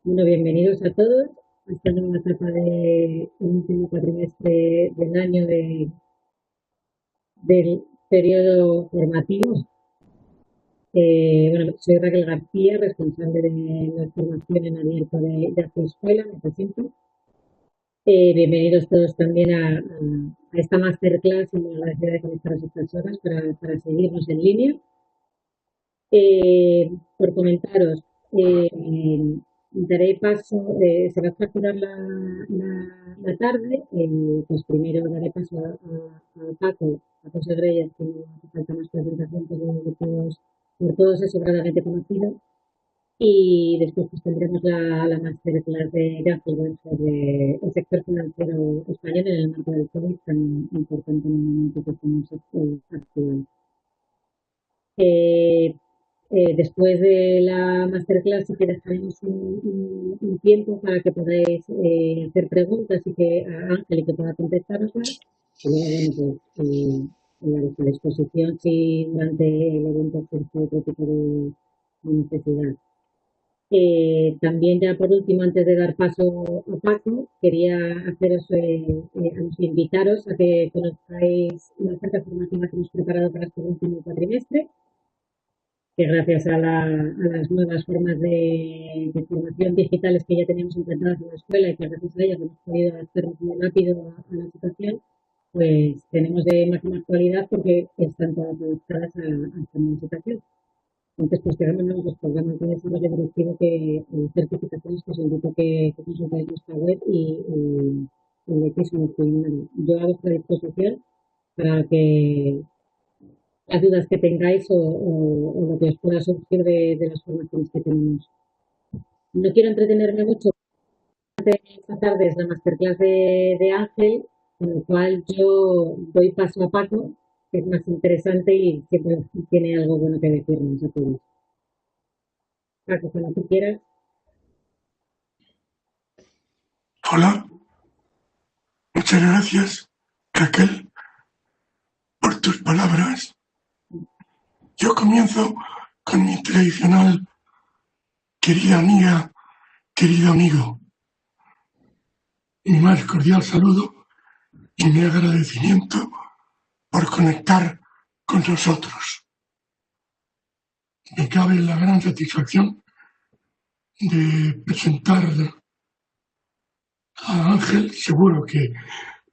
Bueno, bienvenidos a todos a esta nueva etapa del último cuatrimestre del año del periodo formativo. Bueno, soy Raquel García, responsable de la formación en abierto de Autoescuela, me presento. Bienvenidos todos también a esta masterclass y muy agradecida de conectaros estas horas para seguirnos en línea. Por comentaros, daré paso, se va a fracturar la tarde, pues primero daré paso a Paco Segreira, que no hace falta más presentación por todos es sobradamente conocido, y después pues tendremos la masterclass de Ángel sobre el sector financiero español en el marco del COVID, tan importante en el momento que estamos actual. Después de la masterclass sí que dejaremos un tiempo para que podáis hacer preguntas y que a Ángel y que pueda contestaroslas. Y luego, bueno, pues, a vuestra disposición si durante el evento surge otro tipo de necesidad. También ya por último, antes de dar paso a Paco, quería invitaros a que conozcáis la oferta formativa que hemos preparado para este último cuatrimestre, que gracias a las nuevas formas de formación digitales que ya teníamos implantadas en la escuela y que gracias a ellas hemos podido adaptarnos muy rápido a la situación, pues tenemos de máxima actualidad porque están todas adaptadas a esta nueva situación. Entonces, pues tenemos nuevos programas de desarrollo directivo certificaciones que os invito que consultáis nuestra web y le echéis un ojo. Yo a vuestra disposición para que las dudas que tengáis o lo que os pueda surgir de las formaciones que tenemos. No quiero entretenerme mucho. Esta tarde es la masterclass de Ángel, con lo cual yo doy paso a Paco, que es más interesante y siempre tiene algo bueno que decirnos a todos. Paco, cuando tú quieras. Hola, muchas gracias, Raquel, por tus palabras. Yo comienzo con mi tradicional querida amiga, querido amigo, mi más cordial saludo y mi agradecimiento por conectar con nosotros. Me cabe la gran satisfacción de presentar a Ángel, seguro que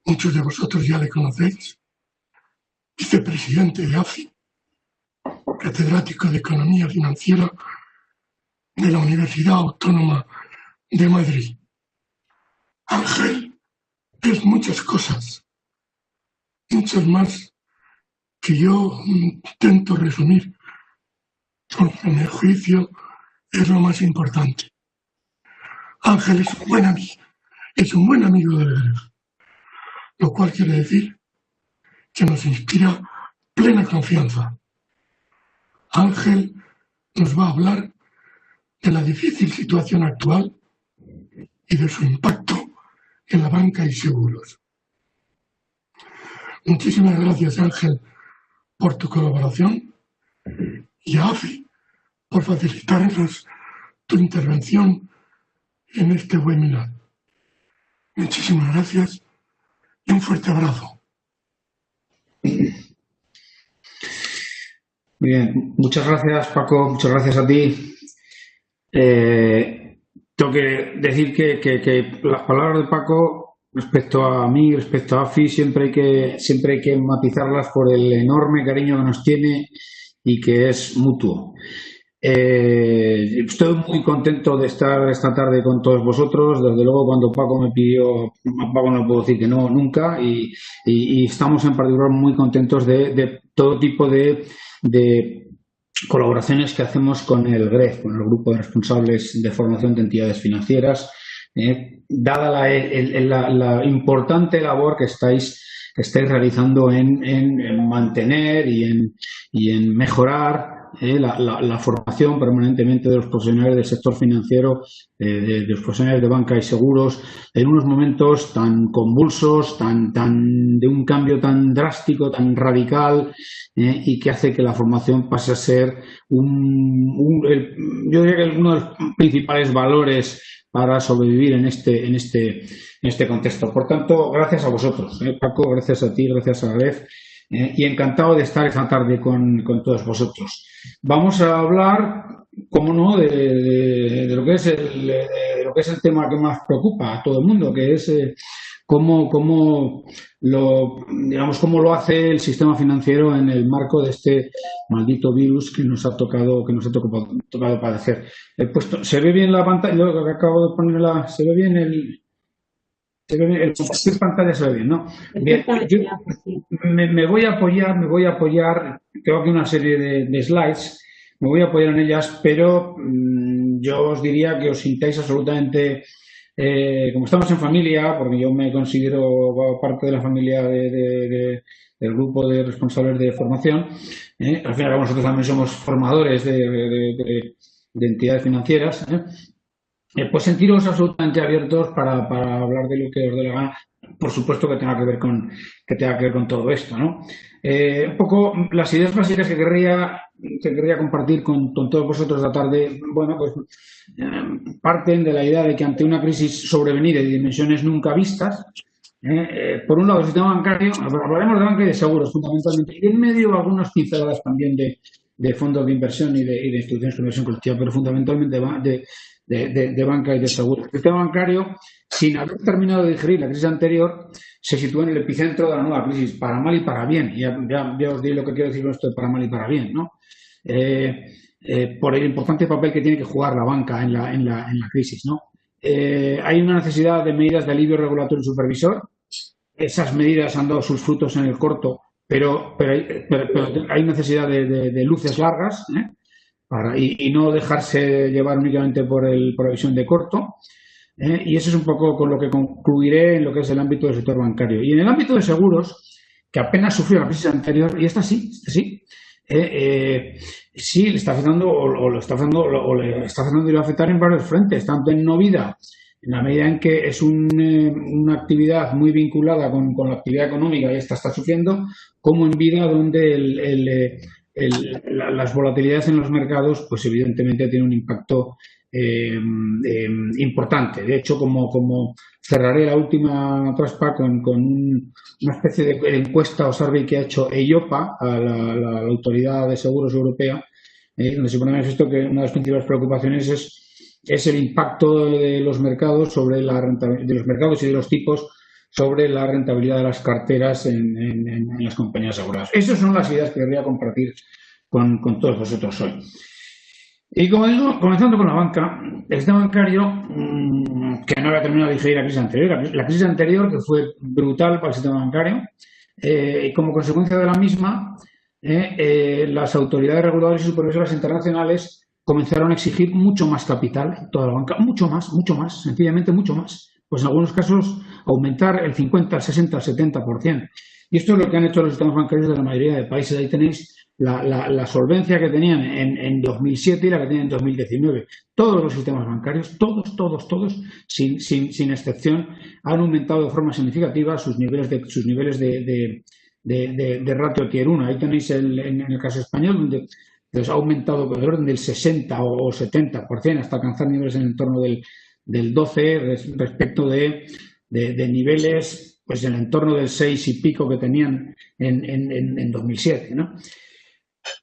muchos de vosotros ya le conocéis, vicepresidente de AFI, catedrático de Economía Financiera de la Universidad Autónoma de Madrid. Ángel es muchas cosas, muchas más que yo intento resumir, porque a mi juicio es lo más importante. Ángel es un buen amigo de verdad, lo cual quiere decir que nos inspira plena confianza. Ángel nos va a hablar de la difícil situación actual y de su impacto en la banca y seguros. Muchísimas gracias, Ángel, por tu colaboración y a AFI por facilitarnos tu intervención en este webinar. Muchísimas gracias y un fuerte abrazo. Bien, muchas gracias, Paco, muchas gracias a ti. Tengo que decir que las palabras de Paco respecto a mí, respecto a AFI, siempre hay que matizarlas por el enorme cariño que nos tiene y que es mutuo. Estoy muy contento de estar esta tarde con todos vosotros. Desde luego, cuando Paco me pidió, a Paco no puedo decir que no nunca, y estamos en particular muy contentos de todo tipo de colaboraciones que hacemos con el GREF, con el Grupo de Responsables de Formación de Entidades Financieras, dada la importante labor que estáis realizando en mantener y en mejorar la formación permanentemente de los profesionales del sector financiero, de los profesionales de banca y seguros, en unos momentos tan convulsos, de un cambio tan drástico, tan radical, y que hace que la formación pase a ser yo diría que uno de los principales valores para sobrevivir en este contexto. Por tanto, gracias a vosotros, Paco, gracias a ti, gracias a Alef, y encantado de estar esta tarde con todos vosotros. Vamos a hablar, como no, de lo que es el tema que más preocupa a todo el mundo, que es cómo lo hace el sistema financiero en el marco de este maldito virus que nos ha tocado padecer. ¿Se ve bien la pantalla? Lo que acabo de poner, ¿se ve bien el compartir pantalla? Se ve bien, ¿no? Bien, yo me voy a apoyar, tengo aquí una serie de slides, me voy a apoyar en ellas, pero yo os diría que os sintáis absolutamente, como estamos en familia, porque yo me considero parte de la familia del grupo de responsables de formación, al final nosotros también somos formadores de entidades financieras, pues sentiros absolutamente abiertos para hablar de lo que os dé la gana, por supuesto que tenga que ver con todo esto, ¿no? Un poco las ideas básicas que querría compartir con todos vosotros esta tarde, bueno, pues parten de la idea de que ante una crisis sobrevenida de dimensiones nunca vistas, por un lado el sistema bancario, hablaremos de banca y de seguros fundamentalmente, y en medio algunas pinceladas también de fondos de inversión y de instituciones de inversión colectiva, pero fundamentalmente de banca y de seguros. El sistema bancario, sin haber terminado de digerir la crisis anterior, se sitúa en el epicentro de la nueva crisis, para mal y para bien. Ya os diré lo que quiero decir con esto de para mal y para bien, ¿no? Por el importante papel que tiene que jugar la banca en la crisis, ¿no? Hay una necesidad de medidas de alivio regulatorio y supervisor. Esas medidas han dado sus frutos en el corto, pero hay necesidad de luces largas, y no dejarse llevar únicamente por la visión de corto. Y eso es un poco con lo que concluiré en lo que es el ámbito del sector bancario. Y en el ámbito de seguros, que apenas sufrió la crisis anterior, y esta sí, sí le está afectando o le está afectando y le va a afectar en varios frentes, tanto en no vida, en la medida en que es una actividad muy vinculada con la actividad económica y esta está sufriendo, como en vida donde las volatilidades en los mercados, pues evidentemente tiene un impacto importante. De hecho, como cerraré la última traspa con una especie de encuesta o survey que ha hecho EIOPA, a la Autoridad de Seguros Europea, donde se pone en manifiesto que una de las principales preocupaciones es el impacto de los mercados sobre la rentabilidad, de los mercados y de los tipos sobre la rentabilidad de las carteras en las compañías aseguradas. Esas son las ideas que quería compartir con todos vosotros hoy. Y como digo, comenzando con la banca, el sistema bancario, que no había terminado de digerir la crisis anterior, la crisis anterior que fue brutal para el sistema bancario, y como consecuencia de la misma, las autoridades reguladoras y supervisoras internacionales comenzaron a exigir mucho más capital en toda la banca, mucho más, sencillamente mucho más. Pues en algunos casos aumentar el 50, el 60, el 70%. Y esto es lo que han hecho los sistemas bancarios de la mayoría de países. Ahí tenéis la solvencia que tenían en 2007 y la que tienen en 2019. Todos los sistemas bancarios, todos, sin excepción, han aumentado de forma significativa sus niveles de ratio tier 1. Ahí tenéis en el caso español, donde ha aumentado por el orden del 60 o 70% hasta alcanzar niveles en el entorno del 12 respecto de niveles pues en el entorno del 6 y pico que tenían en 2007, ¿no?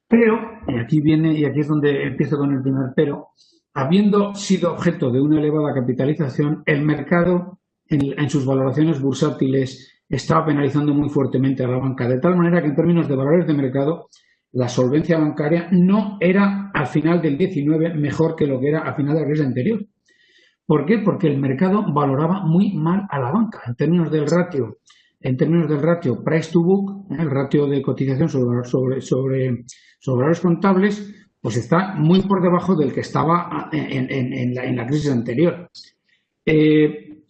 Pero, y aquí es donde empiezo con el primer pero, habiendo sido objeto de una elevada capitalización, el mercado en sus valoraciones bursátiles estaba penalizando muy fuertemente a la banca, de tal manera que en términos de valores de mercado, la solvencia bancaria no era al final del 19 mejor que lo que era al final de la crisis anterior. ¿Por qué? Porque el mercado valoraba muy mal a la banca en términos del ratio price to book, el ratio de cotización sobre valores contables, pues está muy por debajo del que estaba en la crisis anterior.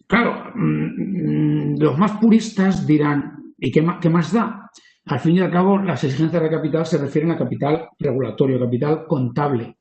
Claro, los más puristas dirán, ¿y qué más da? Al fin y al cabo, las exigencias de capital se refieren a capital regulatorio, capital contable.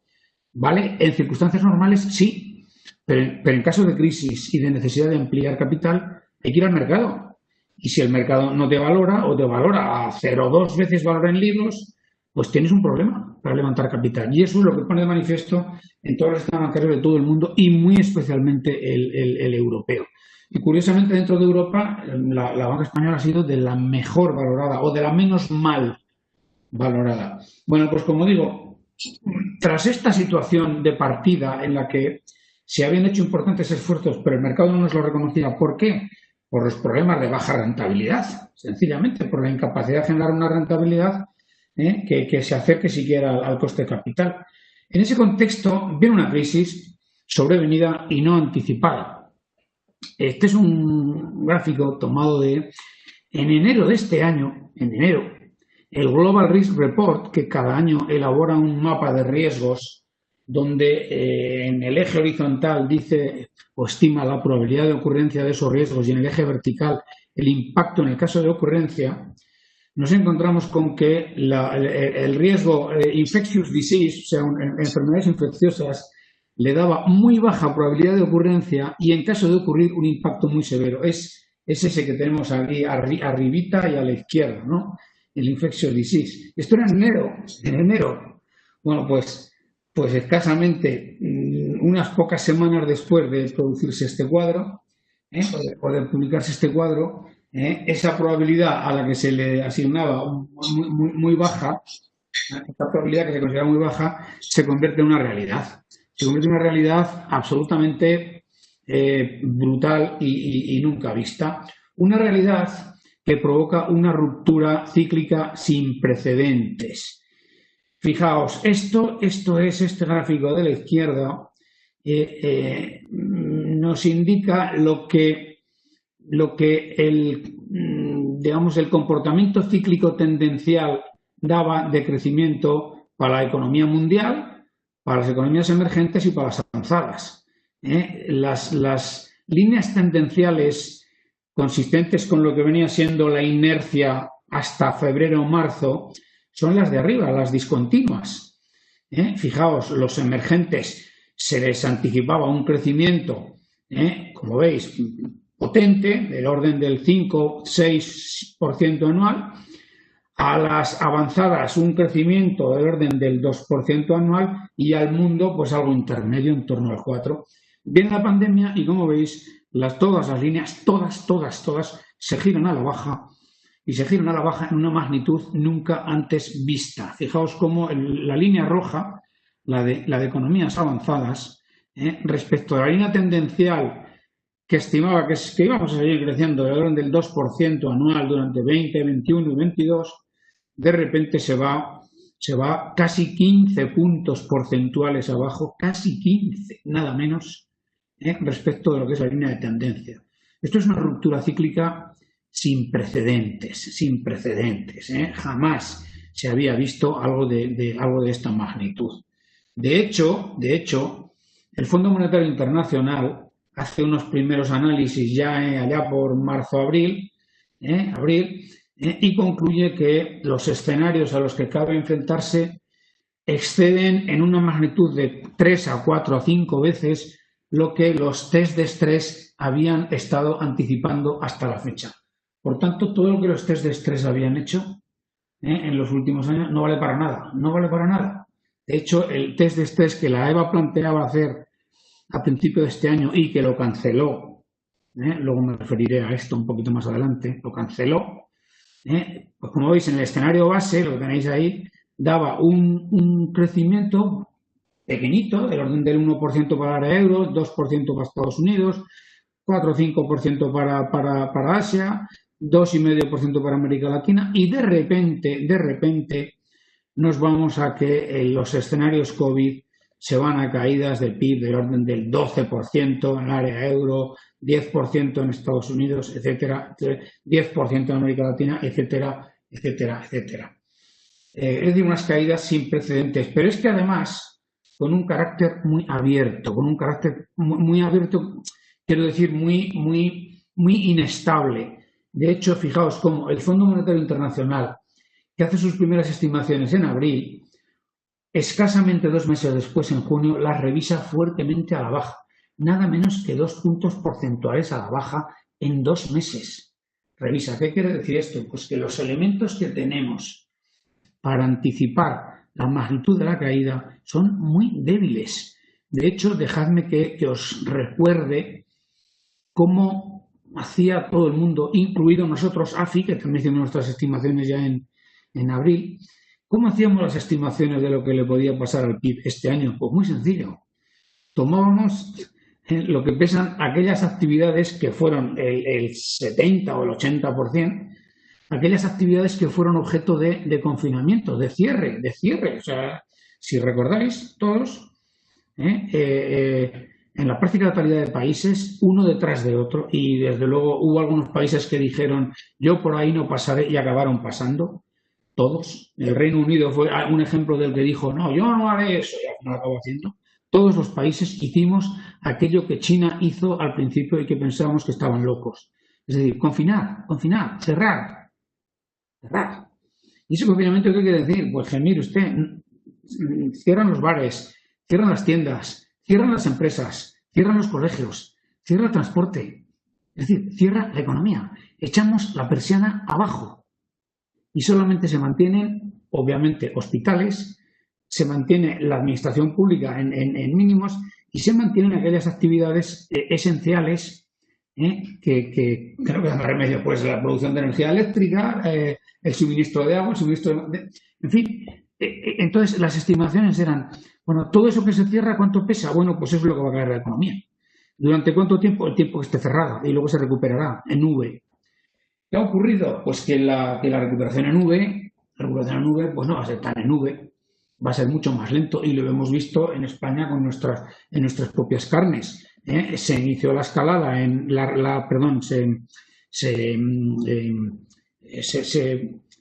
¿Vale? En circunstancias normales sí, pero en caso de crisis y de necesidad de ampliar capital, hay que ir al mercado. Y si el mercado no te valora o te valora a 0,2 veces valor en libros, pues tienes un problema para levantar capital. Y eso es lo que pone de manifiesto en todos los sistemas bancarios de todo el mundo y muy especialmente el europeo. Y curiosamente dentro de Europa la banca española ha sido de la mejor valorada o de la menos mal valorada. Bueno, pues como digo, tras esta situación de partida en la que se habían hecho importantes esfuerzos, pero el mercado no nos lo reconocía. ¿Por qué? Por los problemas de baja rentabilidad, sencillamente por la incapacidad de generar una rentabilidad que se acerque siquiera al coste de capital. En ese contexto viene una crisis sobrevenida y no anticipada. Este es un gráfico tomado en enero de este año, en enero, el Global Risk Report, que cada año elabora un mapa de riesgos donde en el eje horizontal dice o estima la probabilidad de ocurrencia de esos riesgos y en el eje vertical el impacto en el caso de ocurrencia, nos encontramos con que el riesgo infectious disease, o sea, enfermedades infecciosas, le daba muy baja probabilidad de ocurrencia y en caso de ocurrir un impacto muy severo. Es ese que tenemos aquí arribita y a la izquierda, ¿no? El infectious disease. Esto era en enero. Bueno, pues escasamente unas pocas semanas después de producirse este cuadro, o de publicarse este cuadro, esa probabilidad a la que se le asignaba muy baja, esta probabilidad que se considera muy baja, se convierte en una realidad. Se convierte en una realidad absolutamente brutal y nunca vista. Una realidad que provoca una ruptura cíclica sin precedentes. Fijaos, este gráfico de la izquierda nos indica lo que el comportamiento cíclico tendencial daba de crecimiento para la economía mundial, para las economías emergentes y para las avanzadas. Las líneas tendenciales consistentes con lo que venía siendo la inercia hasta febrero o marzo son las de arriba, las discontinuas. Fijaos, los emergentes se les anticipaba un crecimiento, como veis, potente, del orden del 5-6% anual. A las avanzadas un crecimiento del orden del 2% anual y al mundo pues algo intermedio en torno al 4%. Viene la pandemia y como veis todas las líneas, todas se giran a la baja y se giran a la baja en una magnitud nunca antes vista. Fijaos cómo la línea roja, la de economías avanzadas, respecto a la línea tendencial que estimaba que íbamos a seguir creciendo del orden del 2% anual durante 20, 21 y 22, de repente se va casi 15 puntos porcentuales abajo, casi 15, nada menos, respecto de lo que es la línea de tendencia. Esto es una ruptura cíclica sin precedentes. Jamás se había visto algo de esta magnitud. De hecho, el Fondo Monetario Internacional hace unos primeros análisis ya allá por marzo-abril, y concluye que los escenarios a los que cabe enfrentarse exceden en una magnitud de 3 a 4 a 5 veces lo que los test de estrés habían estado anticipando hasta la fecha. Por tanto, todo lo que los test de estrés habían hecho en los últimos años no vale para nada. De hecho, el test de estrés que la EBA planteaba hacer a principio de este año y que lo canceló, luego me referiré a esto un poquito más adelante, lo canceló, pues como veis en el escenario base, lo que tenéis ahí, daba un crecimiento pequeñito, del orden del 1% para el área euro, 2% para Estados Unidos, 4 o 5% para Asia, 2,5% para América Latina y de repente nos vamos a que los escenarios COVID se van a caídas del PIB del orden del 12% en el área euro, 10% en Estados Unidos, etcétera, 10% en América Latina, etcétera. Es decir, unas caídas sin precedentes, pero es que además con un carácter muy abierto, quiero decir, muy inestable. De hecho, fijaos cómo el Fondo Monetario Internacional que hace sus primeras estimaciones en abril, escasamente 2 meses después, en junio, las revisa fuertemente a la baja, nada menos que 2 puntos porcentuales a la baja en 2 meses. Revisa, ¿qué quiere decir esto? Pues que los elementos que tenemos para anticipar la magnitud de la caída son muy débiles. De hecho, dejadme que os recuerde cómo hacía todo el mundo, incluido nosotros, AFI, que también hicimos nuestras estimaciones ya en abril. ¿Cómo hacíamos las estimaciones de lo que le podía pasar al PIB este año? Pues muy sencillo. Tomábamos lo que pesan aquellas actividades que fueron el 70 o el 80%, aquellas actividades que fueron objeto de confinamiento, de cierre. O sea, si recordáis todos, en la práctica totalidad de países, uno detrás de otro, y desde luego hubo algunos países que dijeron yo por ahí no pasaré y acabaron pasando, todos. El Reino Unido fue un ejemplo del que dijo no, yo no haré eso, y al final acabó haciendo. Todos los países hicimos aquello que China hizo al principio y que pensábamos que estaban locos. Es decir, confinar, cerrar. ¿Y ese confinamiento qué quiere decir? Pues que mire usted, cierran los bares, cierran las tiendas, cierran las empresas, cierran los colegios, cierra el transporte. Es decir, cierra la economía. Echamos la persiana abajo. Y solamente se mantienen, obviamente, hospitales, se mantiene la administración pública en mínimos y se mantienen aquellas actividades esenciales que creo que dan remedio, pues la producción de energía eléctrica, el suministro de agua, el suministro de... En fin, entonces las estimaciones eran, bueno, todo eso que se cierra, ¿cuánto pesa? Bueno, pues eso es lo que va a caer la economía. ¿Durante cuánto tiempo? El tiempo que esté cerrada y luego se recuperará en V. ¿Qué ha ocurrido? Pues que la recuperación en V, pues no va a ser tan en V, va a ser mucho más lento y lo hemos visto en España en nuestras propias carnes. Se inició la escalada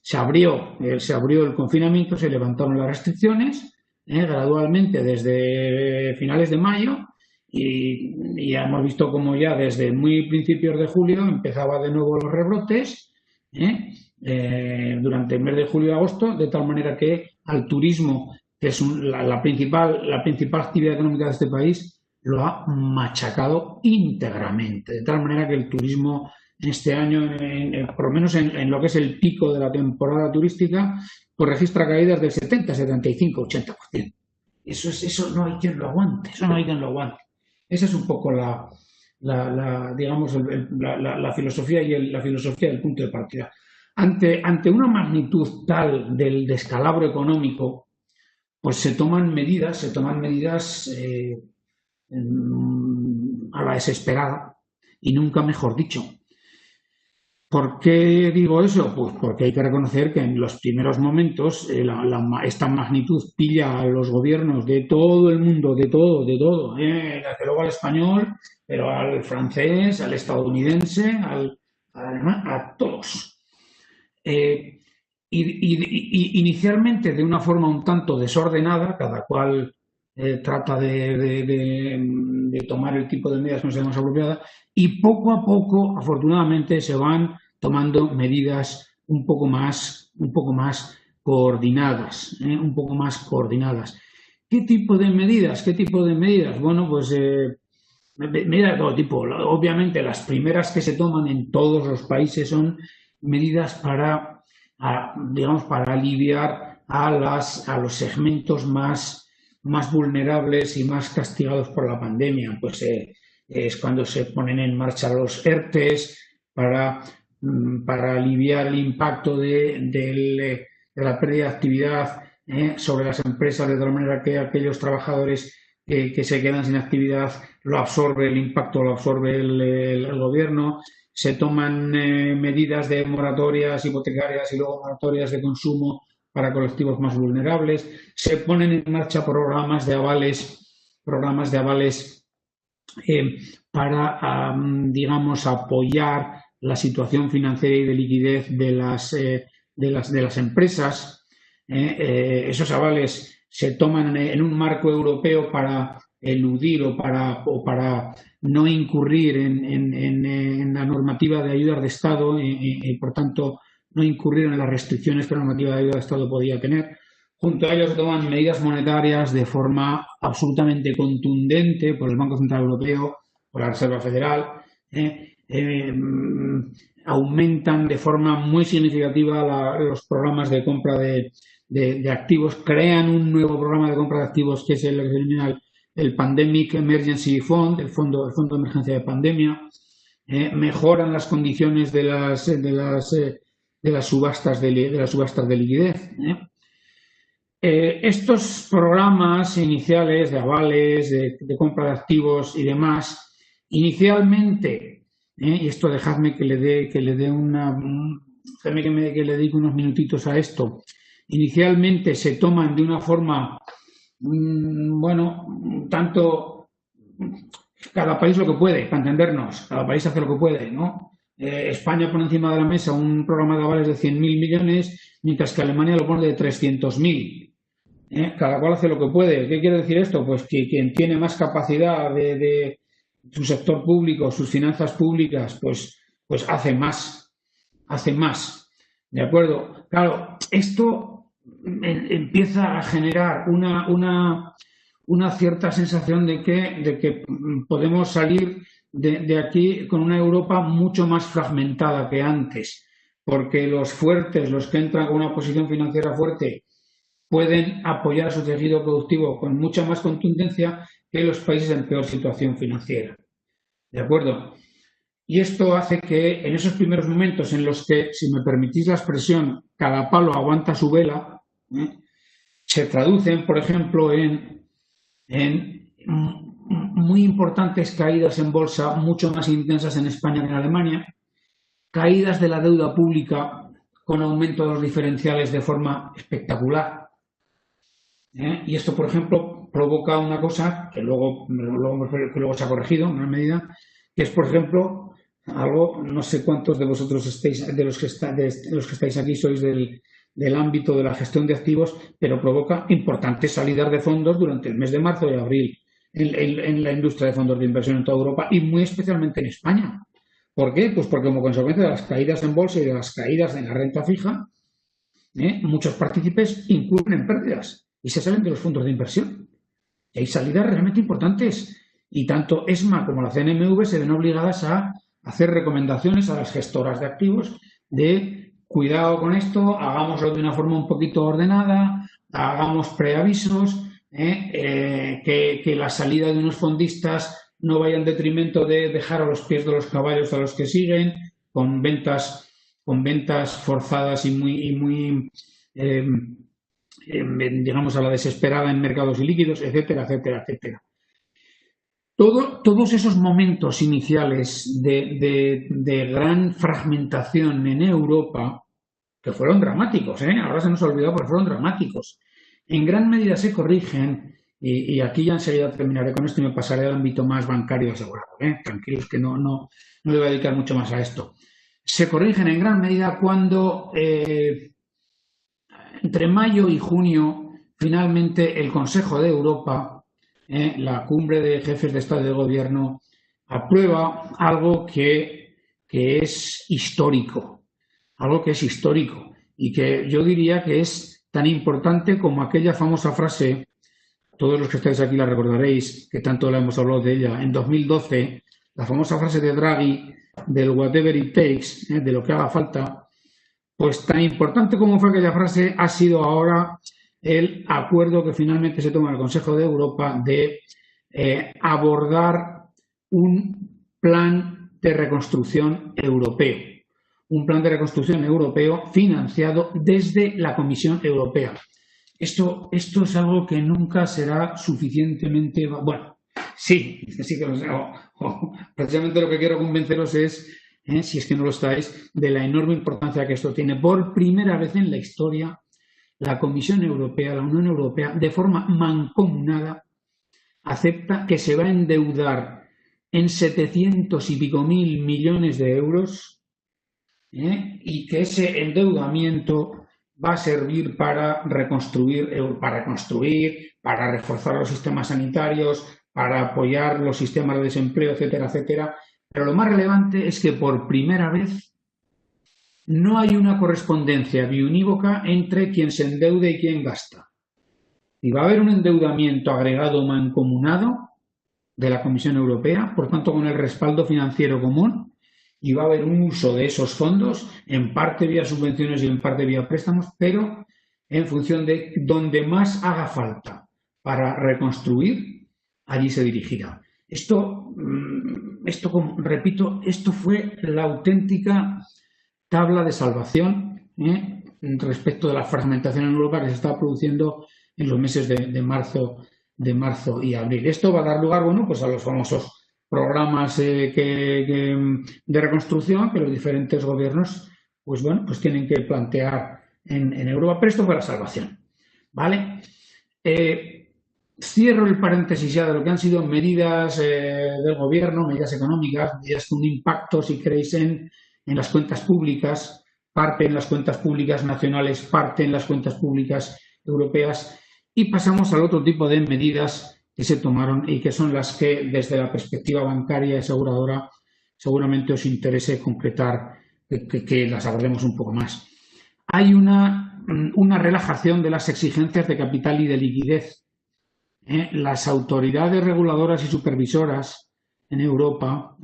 se abrió el confinamiento, se levantaron las restricciones gradualmente desde finales de mayo y ya hemos visto como ya desde muy principios de julio empezaba de nuevo los rebrotes durante el mes de julio y agosto, de tal manera que al turismo, que es la principal actividad económica de este país, lo ha machacado íntegramente, de tal manera que el turismo en este año, por lo menos en lo que es el pico de la temporada turística, pues registra caídas del 70, 75, 80%. Eso no hay quien lo aguante, Esa es un poco la filosofía y la filosofía del punto de partida. Ante una magnitud tal del descalabro económico, pues se toman medidas a la desesperada y nunca mejor dicho. ¿Por qué digo eso? Pues porque hay que reconocer que en los primeros momentos esta magnitud pilla a los gobiernos de todo el mundo, de todo, desde luego al español, pero al francés, al estadounidense, al alemán, a todos. Inicialmente de una forma un tanto desordenada, cada cual trata de tomar el tipo de medidas que no sea más apropiada, y poco a poco, afortunadamente, se van tomando medidas un poco más coordinadas, ¿Qué tipo de medidas? Bueno, pues medidas de todo tipo. Obviamente, las primeras que se toman en todos los países son medidas para aliviar a los segmentos más vulnerables y más castigados por la pandemia. Pues es cuando se ponen en marcha los ERTEs para aliviar el impacto de la pérdida de actividad sobre las empresas, de tal manera que aquellos trabajadores que se quedan sin actividad el impacto lo absorbe el gobierno. Se toman medidas de moratorias hipotecarias y luego moratorias de consumo para colectivos más vulnerables. Se ponen en marcha programas de avales para, apoyar la situación financiera y de liquidez de las empresas. Esos avales se toman en un marco europeo para eludir o para no incurrir en la normativa de ayudas de Estado y por tanto no incurrieron en las restricciones que la normativa de ayuda de Estado podía tener. Junto a ello se toman medidas monetarias de forma absolutamente contundente por el Banco Central Europeo, por la Reserva Federal. Aumentan de forma muy significativa los programas de compra de activos, crean un nuevo programa de compra de activos que es el que se denomina el Pandemic Emergency Fund, el fondo de emergencia de pandemia. Mejoran las condiciones de las subastas de liquidez. Estos programas iniciales de avales, de compra de activos y demás, inicialmente, y esto dejadme que le dedique unos minutitos a esto, inicialmente se toman de una forma, tanto cada país lo que puede, para entendernos, cada país hace lo que puede, ¿no? España pone encima de la mesa un programa de avales de 100.000 millones, mientras que Alemania lo pone de 300.000. Cada cual hace lo que puede. ¿Qué quiere decir esto? Pues que quien tiene más capacidad de su sector público, sus finanzas públicas, pues hace más. ¿De acuerdo? Claro, esto empieza a generar una cierta sensación de que podemos salir de aquí con una Europa mucho más fragmentada que antes, porque los fuertes, los que entran con una posición financiera fuerte, pueden apoyar a su tejido productivo con mucha más contundencia que los países en peor situación financiera. ¿De acuerdo? Y esto hace que en esos primeros momentos en los que, si me permitís la expresión, cada palo aguanta su vela, se traducen, por ejemplo, en muy importantes caídas en bolsa, mucho más intensas en España que en Alemania, caídas de la deuda pública con aumento de los diferenciales de forma espectacular. Y esto, por ejemplo, provoca una cosa que luego se ha corregido en una medida, que es, por ejemplo, algo, no sé cuántos de vosotros de los que estáis aquí sois del ámbito de la gestión de activos, pero provoca importantes salidas de fondos durante el mes de marzo y abril en la industria de fondos de inversión en toda Europa y muy especialmente en España. ¿Por qué? Pues porque como consecuencia de las caídas en bolsa y de las caídas en la renta fija, muchos partícipes incurren en pérdidas y se salen de los fondos de inversión. Y hay salidas realmente importantes y tanto ESMA como la CNMV se ven obligadas a hacer recomendaciones a las gestoras de activos de cuidado con esto, hagámoslo de una forma un poquito ordenada, hagamos preavisos, que la salida de unos fondistas no vaya en detrimento de dejar a los pies de los caballos a los que siguen, con ventas forzadas y muy digamos, a la desesperada en mercados ilíquidos, etcétera, etcétera, etcétera. Todos esos momentos iniciales de gran fragmentación en Europa, que fueron dramáticos, ahora se nos ha olvidado, pero fueron dramáticos, en gran medida se corrigen, y aquí ya enseguida terminaré con esto y me pasaré al ámbito más bancario asegurado. Tranquilos que no le voy a dedicar mucho más a esto. Se corrigen en gran medida cuando entre mayo y junio finalmente el Consejo de Europa, la cumbre de jefes de Estado y de Gobierno, aprueba algo que es histórico, y que yo diría que es tan importante como aquella famosa frase, todos los que estáis aquí la recordaréis, que tanto la hemos hablado de ella, en 2012, la famosa frase de Draghi del whatever it takes, de lo que haga falta. Pues tan importante como fue aquella frase ha sido ahora el acuerdo que finalmente se toma en el Consejo de Europa de abordar un plan de reconstrucción europeo. Un plan de reconstrucción europeo financiado desde la Comisión Europea. Esto es algo que nunca será suficientemente... Bueno, sí que lo sé. Precisamente lo que quiero convenceros es, si es que no lo estáis, de la enorme importancia que esto tiene. Por primera vez en la historia, la Comisión Europea, la Unión Europea, de forma mancomunada, acepta que se va a endeudar en 700 y pico mil millones de euros, y que ese endeudamiento va a servir para reconstruir, para reforzar los sistemas sanitarios, para apoyar los sistemas de desempleo, etcétera, etcétera. Pero lo más relevante es que por primera vez no hay una correspondencia biunívoca entre quien se endeude y quien gasta. Y va a haber un endeudamiento agregado mancomunado de la Comisión Europea, por tanto con el respaldo financiero común, y va a haber un uso de esos fondos, en parte vía subvenciones y en parte vía préstamos, pero en función de donde más haga falta para reconstruir, allí se dirigirá. Esto, repito, esto fue la auténtica tabla de salvación respecto de la fragmentación en Europa que se estaba produciendo en los meses de marzo y abril. Esto va a dar lugar, bueno, pues a los famosos programas de reconstrucción que los diferentes gobiernos, pues bueno, pues tienen que plantear en Europa. Pero esto fue la salvación, ¿vale? Cierro el paréntesis ya de lo que han sido medidas del gobierno, medidas económicas, medidas con un impacto, si queréis, en las cuentas públicas, parte en las cuentas públicas nacionales, parte en las cuentas públicas europeas, y pasamos al otro tipo de medidas que se tomaron y que son las que desde la perspectiva bancaria y aseguradora seguramente os interese concretar, que las abordemos un poco más. Hay una relajación de las exigencias de capital y de liquidez. Las autoridades reguladoras y supervisoras en Europa,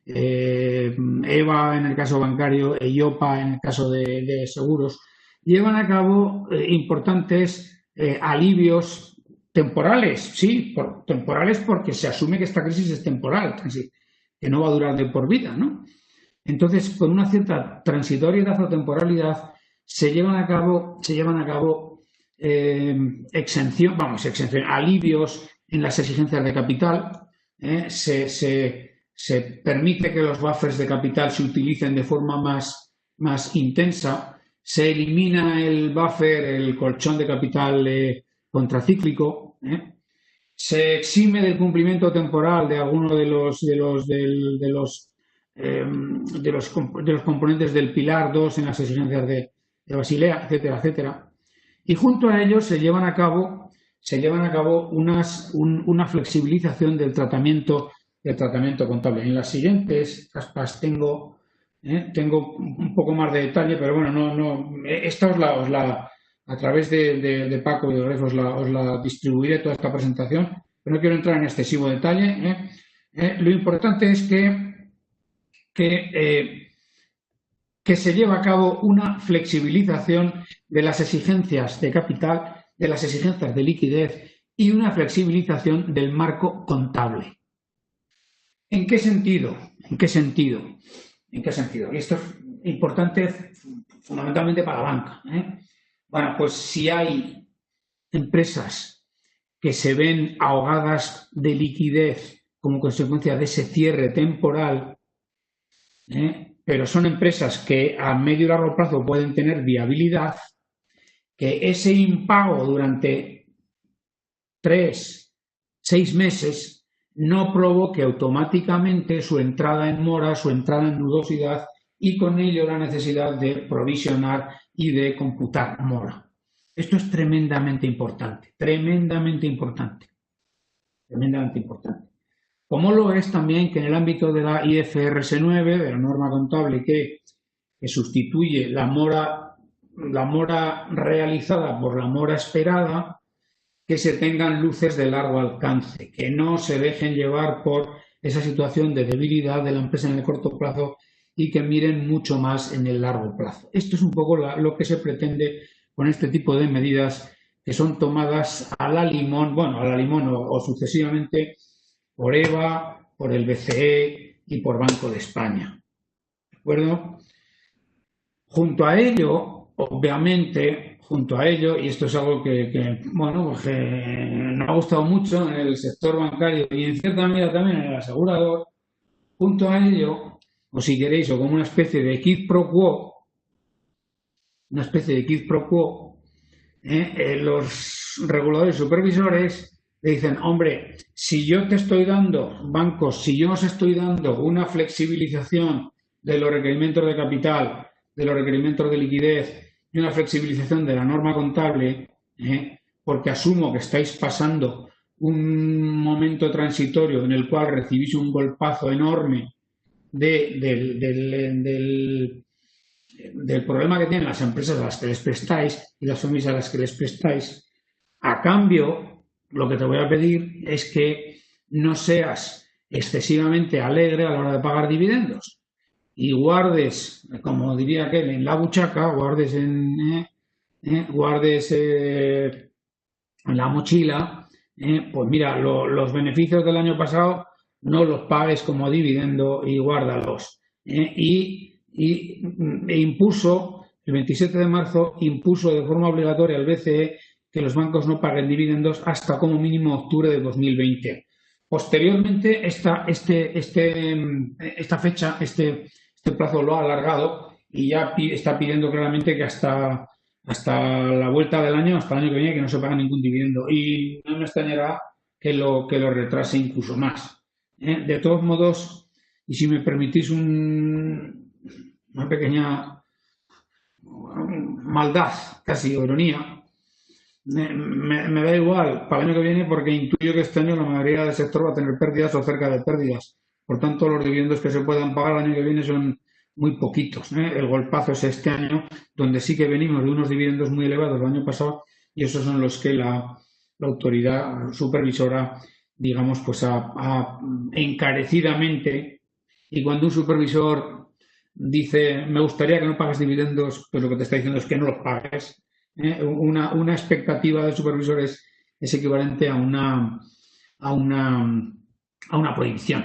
EBA en el caso bancario, EIOPA en el caso de seguros, llevan a cabo importantes alivios temporales, sí, temporales porque se asume que esta crisis es temporal, que no va a durar de por vida, ¿no? Entonces, con una cierta transitoriedad o temporalidad, se llevan a cabo alivios en las exigencias de capital, se permite que los buffers de capital se utilicen de forma más intensa, se elimina el buffer, el colchón de capital contracíclico, se exime del cumplimiento temporal de alguno de los componentes del Pilar 2 en las exigencias de Basilea, etcétera, etcétera. Y junto a ello se llevan a cabo una flexibilización del tratamiento contable. En las siguientes caspas tengo un poco más de detalle, pero bueno, esta a través de Paco y de Gref os la distribuiré toda esta presentación, pero no quiero entrar en excesivo detalle. Lo importante es que se lleva a cabo una flexibilización de las exigencias de capital, de las exigencias de liquidez y una flexibilización del marco contable. ¿En qué sentido? ¿En qué sentido? ¿En qué sentido? Y esto es importante fundamentalmente para la banca. Bueno, pues si hay empresas que se ven ahogadas de liquidez como consecuencia de ese cierre temporal, pero son empresas que a medio y largo plazo pueden tener viabilidad, que ese impago durante 3, 6 meses no provoque automáticamente su entrada en mora, su entrada en nudosidad y con ello la necesidad de provisionar y de computar mora. Esto es tremendamente importante, tremendamente importante, tremendamente importante. Como lo es también que en el ámbito de la IFRS 9, de la norma contable que sustituye la mora realizada por la mora esperada, que se tengan luces de largo alcance, que no se dejen llevar por esa situación de debilidad de la empresa en el corto plazo y que miren mucho más en el largo plazo. Esto es un poco lo que se pretende con este tipo de medidas que son tomadas a la limón o sucesivamente por EBA, por el BCE y por Banco de España. ¿De acuerdo? Junto a ello, obviamente, y esto es algo que nos ha gustado mucho en el sector bancario y en cierta medida también en el asegurador, junto a ello, o si queréis, o como una especie de quid pro quo, los reguladores supervisores le dicen, hombre, si yo te estoy dando, bancos, si yo os estoy dando una flexibilización de los requerimientos de capital, de los requerimientos de liquidez y una flexibilización de la norma contable, porque asumo que estáis pasando un momento transitorio en el cual recibís un golpazo enorme del del problema que tienen las empresas a las que les prestáis y las familias a las que les prestáis. A cambio, lo que te voy a pedir es que no seas excesivamente alegre a la hora de pagar dividendos y guardes, como diría aquel, en la buchaca, guardes en la mochila, pues mira, los beneficios del año pasado no los pagues como dividendo y guárdalos. Impuso, el 27 de marzo, impuso de forma obligatoria al BCE que los bancos no paguen dividendos hasta como mínimo octubre de 2020. Posteriormente, esta fecha, este plazo lo ha alargado y ya está pidiendo claramente que hasta la vuelta del año, hasta el año que viene, que no se paga ningún dividendo. Y no me extrañará que lo retrase incluso más. De todos modos, y si me permitís una pequeña maldad, casi ironía, me da igual para el año que viene porque intuyo que este año la mayoría del sector va a tener pérdidas o cerca de pérdidas. Por tanto, los dividendos que se puedan pagar el año que viene son muy poquitos. El golpazo es este año, donde sí que venimos de unos dividendos muy elevados el año pasado y esos son los que la autoridad supervisora, digamos, pues ha encarecidamente, y cuando un supervisor dice me gustaría que no pagues dividendos, pues lo que te está diciendo es que no los pagues. Una expectativa del supervisor es equivalente a una prohibición.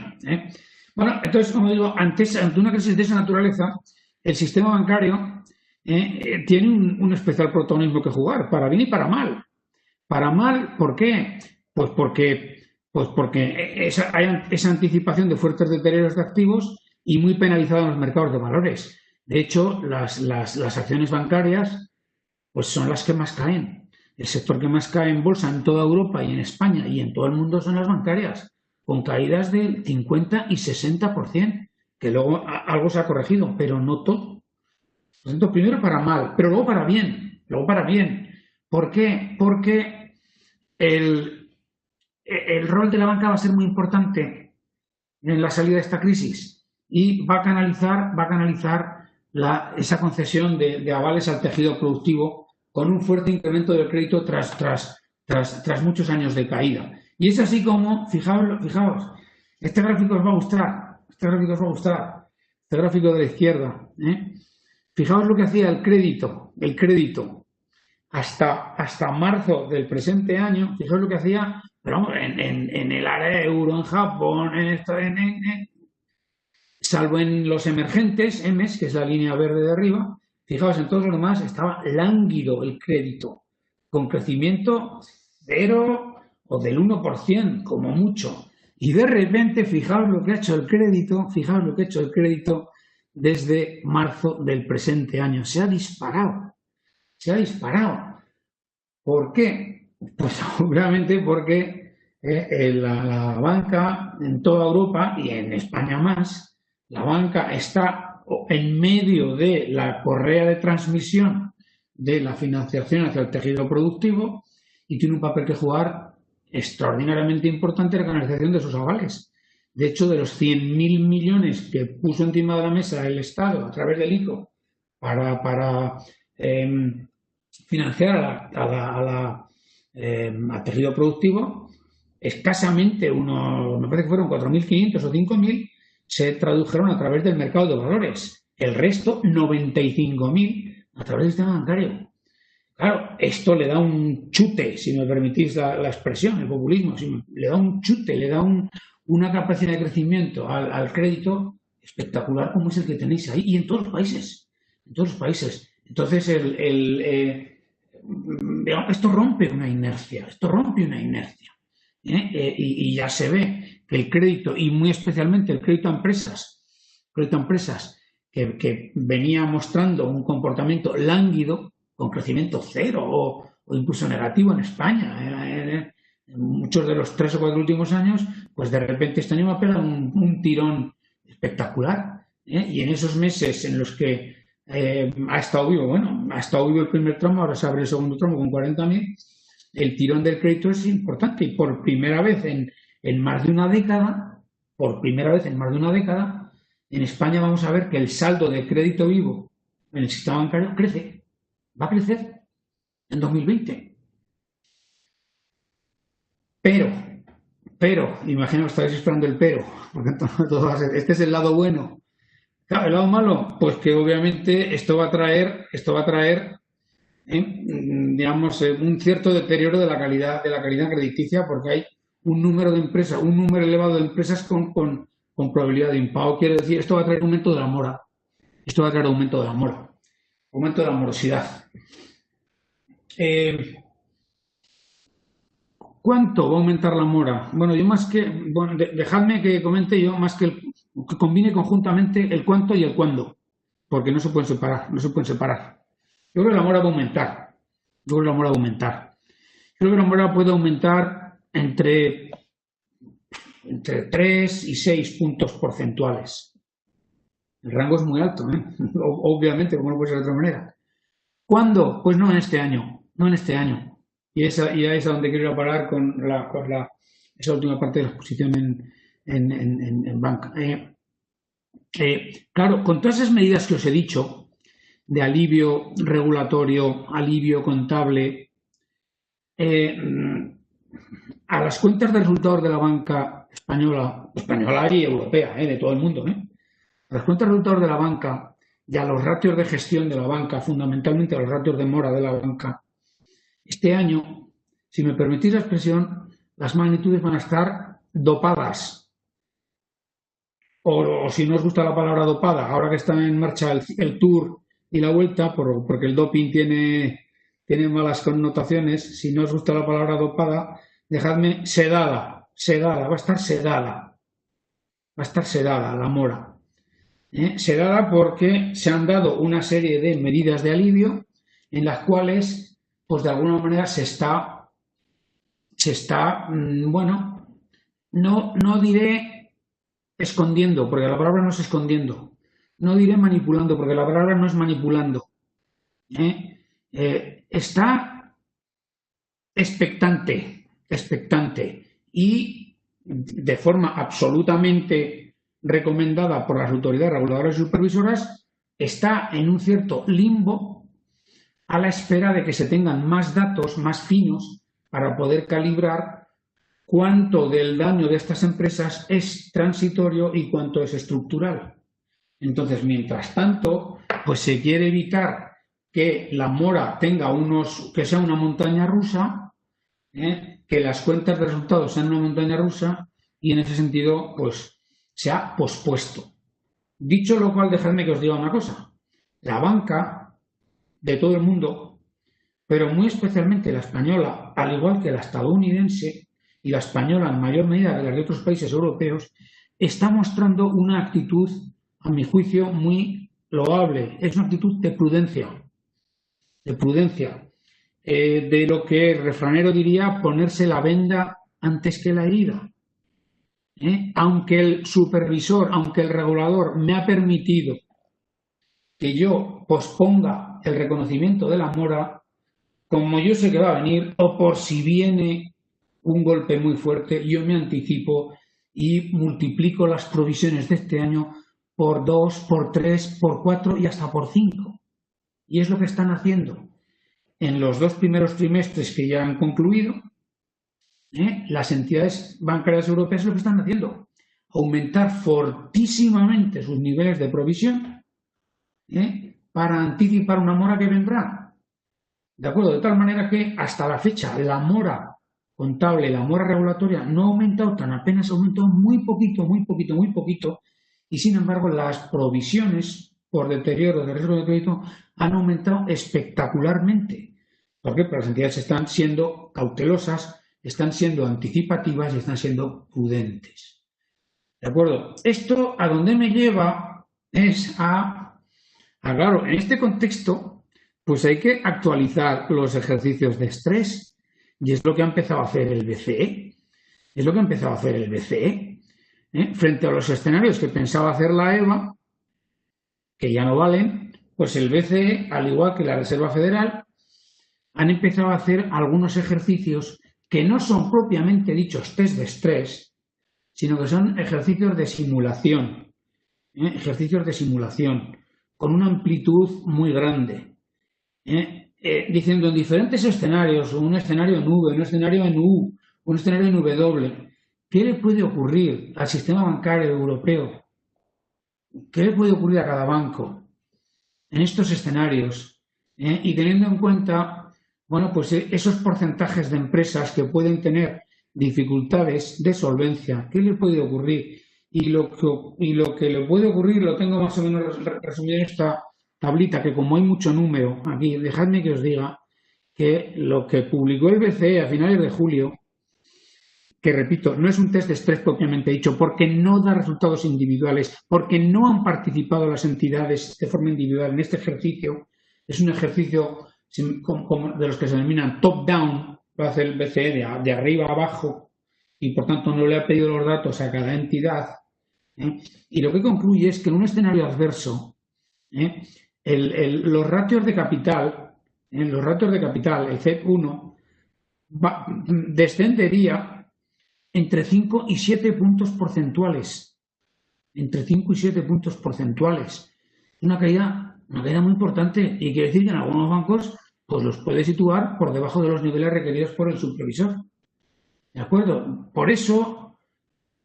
Bueno, entonces, como digo, ante una crisis de esa naturaleza, el sistema bancario tiene un especial protagonismo que jugar, para bien y para mal. Para mal, ¿por qué? Pues porque hay esa anticipación de fuertes deterioros de activos y muy penalizada en los mercados de valores. De hecho, las acciones bancarias pues son las que más caen. El sector que más cae en bolsa en toda Europa y en España y en todo el mundo son las bancarias, con caídas del 50 y 60%, que luego algo se ha corregido, pero no todo. Por tanto, primero para mal, pero luego para bien. ¿Por qué? Porque el rol de la banca va a ser muy importante en la salida de esta crisis y va a canalizar esa concesión de avales al tejido productivo con un fuerte incremento del crédito tras muchos años de caída. Y es así como, fijaos, este gráfico os va a gustar, este gráfico de la izquierda. Fijaos lo que hacía el crédito hasta marzo del presente año, fijaos lo que hacía, pero vamos, en el área euro, en Japón, salvo en los emergentes, EMES, que es la línea verde de arriba, fijaos, en todos los demás estaba lánguido el crédito, con crecimiento cero o del 1% como mucho. Y de repente, fijaos lo que ha hecho el crédito, desde marzo del presente año. Se ha disparado. ¿Por qué? Pues obviamente porque la banca en toda Europa y en España más, la banca está en medio de la correa de transmisión de la financiación hacia el tejido productivo y tiene un papel que jugar extraordinariamente importante en la canalización de esos avales. De hecho, de los 100.000 millones que puso encima de la mesa el Estado a través del ICO para financiar al tejido productivo, escasamente me parece que fueron 4.500 o 5.000, se tradujeron a través del mercado de valores. El resto, 95.000, a través del sistema bancario. Claro, esto le da un chute, si me permitís la expresión, el populismo, le da un chute, le da una capacidad de crecimiento al crédito espectacular como es el que tenéis ahí y en todos los países. Entonces, esto rompe una inercia. Y ya se ve que el crédito, y muy especialmente el crédito a empresas, que venía mostrando un comportamiento lánguido, con crecimiento cero o incluso negativo en España. Muchos de los 3 o 4 últimos años, pues de repente este año va a pegar un tirón espectacular. Y en esos meses en los que ha estado vivo el primer tramo, ahora se abre el segundo tramo con 40.000, el tirón del crédito es importante y por primera vez en más de una década, en España vamos a ver que el saldo de crédito vivo en el sistema bancario crece, va a crecer en 2020. Pero, imagino que estáis esperando el pero, porque todo va a ser, este es el lado bueno. Claro, el lado malo, pues que obviamente esto va a traer digamos, un cierto deterioro de la calidad crediticia, porque hay un número elevado de empresas con probabilidad de impago. Quiero decir, esto va a traer aumento de la mora. Esto va a traer aumento de la mora, aumento de la morosidad. ¿Cuánto va a aumentar la mora? Bueno, dejadme que comente yo más que combine conjuntamente el cuánto y el cuándo, porque no se pueden separar. Yo creo que la mora va a aumentar. Creo que la mora puede aumentar entre 3 y 6 puntos porcentuales. El rango es muy alto, ¿eh? Obviamente, como no puede ser de otra manera. ¿Cuándo? Pues no en este año. Y ahí es a donde quiero ir a parar con esa última parte de la exposición en banca. Claro, con todas esas medidas que os he dicho, de alivio regulatorio, alivio contable, a las cuentas de resultados de la banca española y europea, de todo el mundo, a las cuentas de resultados de la banca y a los ratios de gestión de la banca, fundamentalmente a los ratios de mora de la banca, este año, si me permitís la expresión, las magnitudes van a estar dopadas. O si no os gusta la palabra dopada, ahora que está en marcha el Tour y la Vuelta, porque el doping tiene malas connotaciones, si no os gusta la palabra dopada, dejadme sedada, va a estar sedada la mora. Sedada porque se han dado una serie de medidas de alivio en las cuales, pues de alguna manera se está, bueno, no diré escondiendo, porque la palabra no es escondiendo. No diré manipulando, porque la palabra no es manipulando. Está expectante y de forma absolutamente recomendada por las autoridades reguladoras y supervisoras, está en un cierto limbo a la espera de que se tengan más datos, más finos, para poder calibrar cuánto del daño de estas empresas es transitorio y cuánto es estructural. Entonces, mientras tanto, pues se quiere evitar que la mora tenga que sea una montaña rusa, que las cuentas de resultados sean una montaña rusa, y en ese sentido, pues se ha pospuesto. Dicho lo cual, dejadme que os diga una cosa. La banca de todo el mundo, pero muy especialmente la española, al igual que la estadounidense y la española en mayor medida que las de otros países europeos, está mostrando una actitud, a mi juicio, muy loable. Es una actitud de prudencia, de lo que el refranero diría ponerse la venda antes que la herida. Aunque el supervisor, aunque el regulador me ha permitido que yo posponga el reconocimiento de la mora, como yo sé que va a venir, o por si viene un golpe muy fuerte, yo me anticipo y multiplico las provisiones de este año por 2, por 3, por 4 y hasta por 5. Y es lo que están haciendo. En los 2 primeros trimestres que ya han concluido, las entidades bancarias europeas lo que están haciendo, aumentar fortísimamente sus niveles de provisión, para anticipar una mora que vendrá. ¿De acuerdo? De tal manera que hasta la fecha la mora contable, la mora regulatoria no ha aumentado tan, apenas ha aumentado muy poquito, y sin embargo las provisiones por deterioro de riesgo de crédito han aumentado espectacularmente. ¿Por qué? Porque las entidades están siendo cautelosas, están siendo anticipativas y están siendo prudentes. ¿De acuerdo? Esto a donde me lleva es claro, en este contexto, pues hay que actualizar los ejercicios de estrés, y es lo que ha empezado a hacer el BCE. Frente a los escenarios que pensaba hacer la EVA, que ya no valen, pues el BCE, al igual que la Reserva Federal, han empezado a hacer algunos ejercicios que no son propiamente dichos test de estrés, sino que son ejercicios de simulación. con una amplitud muy grande, diciendo en diferentes escenarios, un escenario en V, un escenario en U, un escenario en W, ¿qué le puede ocurrir al sistema bancario europeo? ¿Qué le puede ocurrir a cada banco en estos escenarios? Y teniendo en cuenta, bueno, pues esos porcentajes de empresas que pueden tener dificultades de solvencia, ¿qué le puede ocurrir? Y lo que le puede ocurrir lo tengo más o menos resumido en esta tablita, que como hay mucho número aquí, dejadme que os diga que lo que publicó el BCE a finales de julio, que repito, no es un test de estrés propiamente dicho, porque no da resultados individuales, porque no han participado las entidades de forma individual en este ejercicio, es un ejercicio de los que se denominan top-down, lo hace el BCE de arriba a abajo, y por tanto no le ha pedido los datos a cada entidad. Y lo que concluye es que en un escenario adverso, los ratios de capital, el CET1, descendería entre 5 y 7 puntos porcentuales. Entre 5 y 7 puntos porcentuales. Una caída muy importante, y quiere decir que en algunos bancos pues los puede situar por debajo de los niveles requeridos por el supervisor. ¿De acuerdo? Por eso,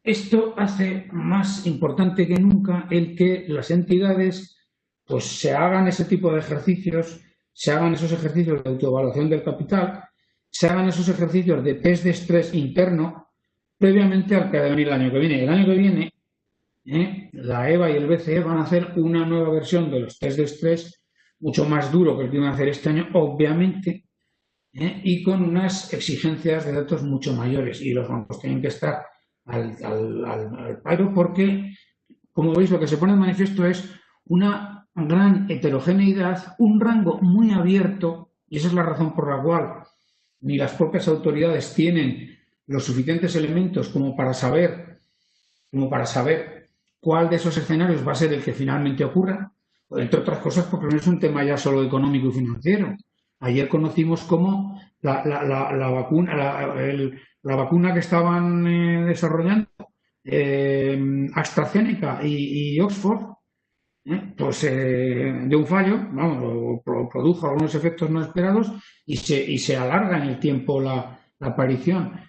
esto hace más importante que nunca el que las entidades pues se hagan ese tipo de ejercicios, se hagan esos ejercicios de autoevaluación del capital, se hagan esos ejercicios de test de estrés interno previamente al que va a venir el año que viene. El año que viene, la EBA y el BCE van a hacer una nueva versión de los test de estrés, mucho más duro que el que iban a hacer este año, obviamente, y con unas exigencias de datos mucho mayores. Y los bancos tienen que estar al paro porque, como veis, lo que se pone de manifiesto es una gran heterogeneidad, un rango muy abierto, y esa es la razón por la cual ni las propias autoridades tienen los suficientes elementos como para saber cuál de esos escenarios va a ser el que finalmente ocurra, entre otras cosas porque no es un tema ya solo económico y financiero. Ayer conocimos cómo la vacuna que estaban desarrollando AstraZeneca y Oxford, pues de un fallo, vamos, produjo algunos efectos no esperados y se alarga en el tiempo la aparición.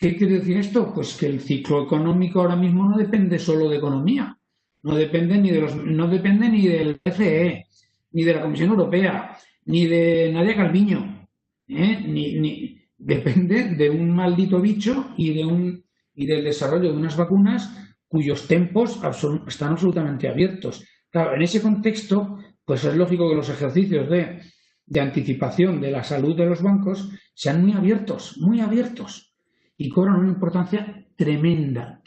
¿Qué quiere decir esto? Pues que el ciclo económico ahora mismo no depende solo de economía, no depende ni del BCE, ni de la Comisión Europea, ni de Nadia Calviño, ni depende de un maldito bicho y del desarrollo de unas vacunas cuyos tempos están absolutamente abiertos. Claro, en ese contexto, pues es lógico que los ejercicios de anticipación de la salud de los bancos sean muy abiertos. Y cobran una importancia tremenda.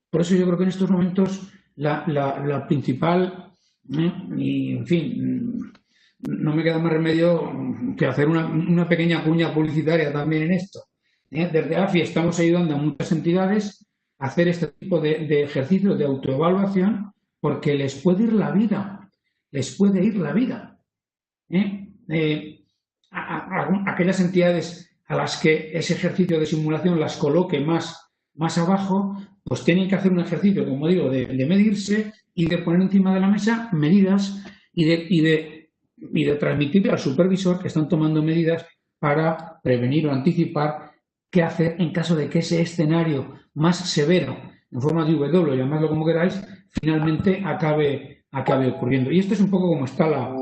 Por eso yo creo que en estos momentos la principal, y en fin, no me queda más remedio que hacer una pequeña cuña publicitaria también en esto. Desde AFI estamos ayudando a muchas entidades a hacer este tipo de ejercicios de autoevaluación porque les puede ir la vida. Aquellas entidades a las que ese ejercicio de simulación las coloque más abajo, pues tienen que hacer un ejercicio, como digo, de medirse y de poner encima de la mesa medidas y de transmitir al supervisor que están tomando medidas para prevenir o anticipar qué hacer en caso de que ese escenario más severo, en forma de W, llamadlo como queráis, finalmente acabe ocurriendo. Y esto es un poco como está la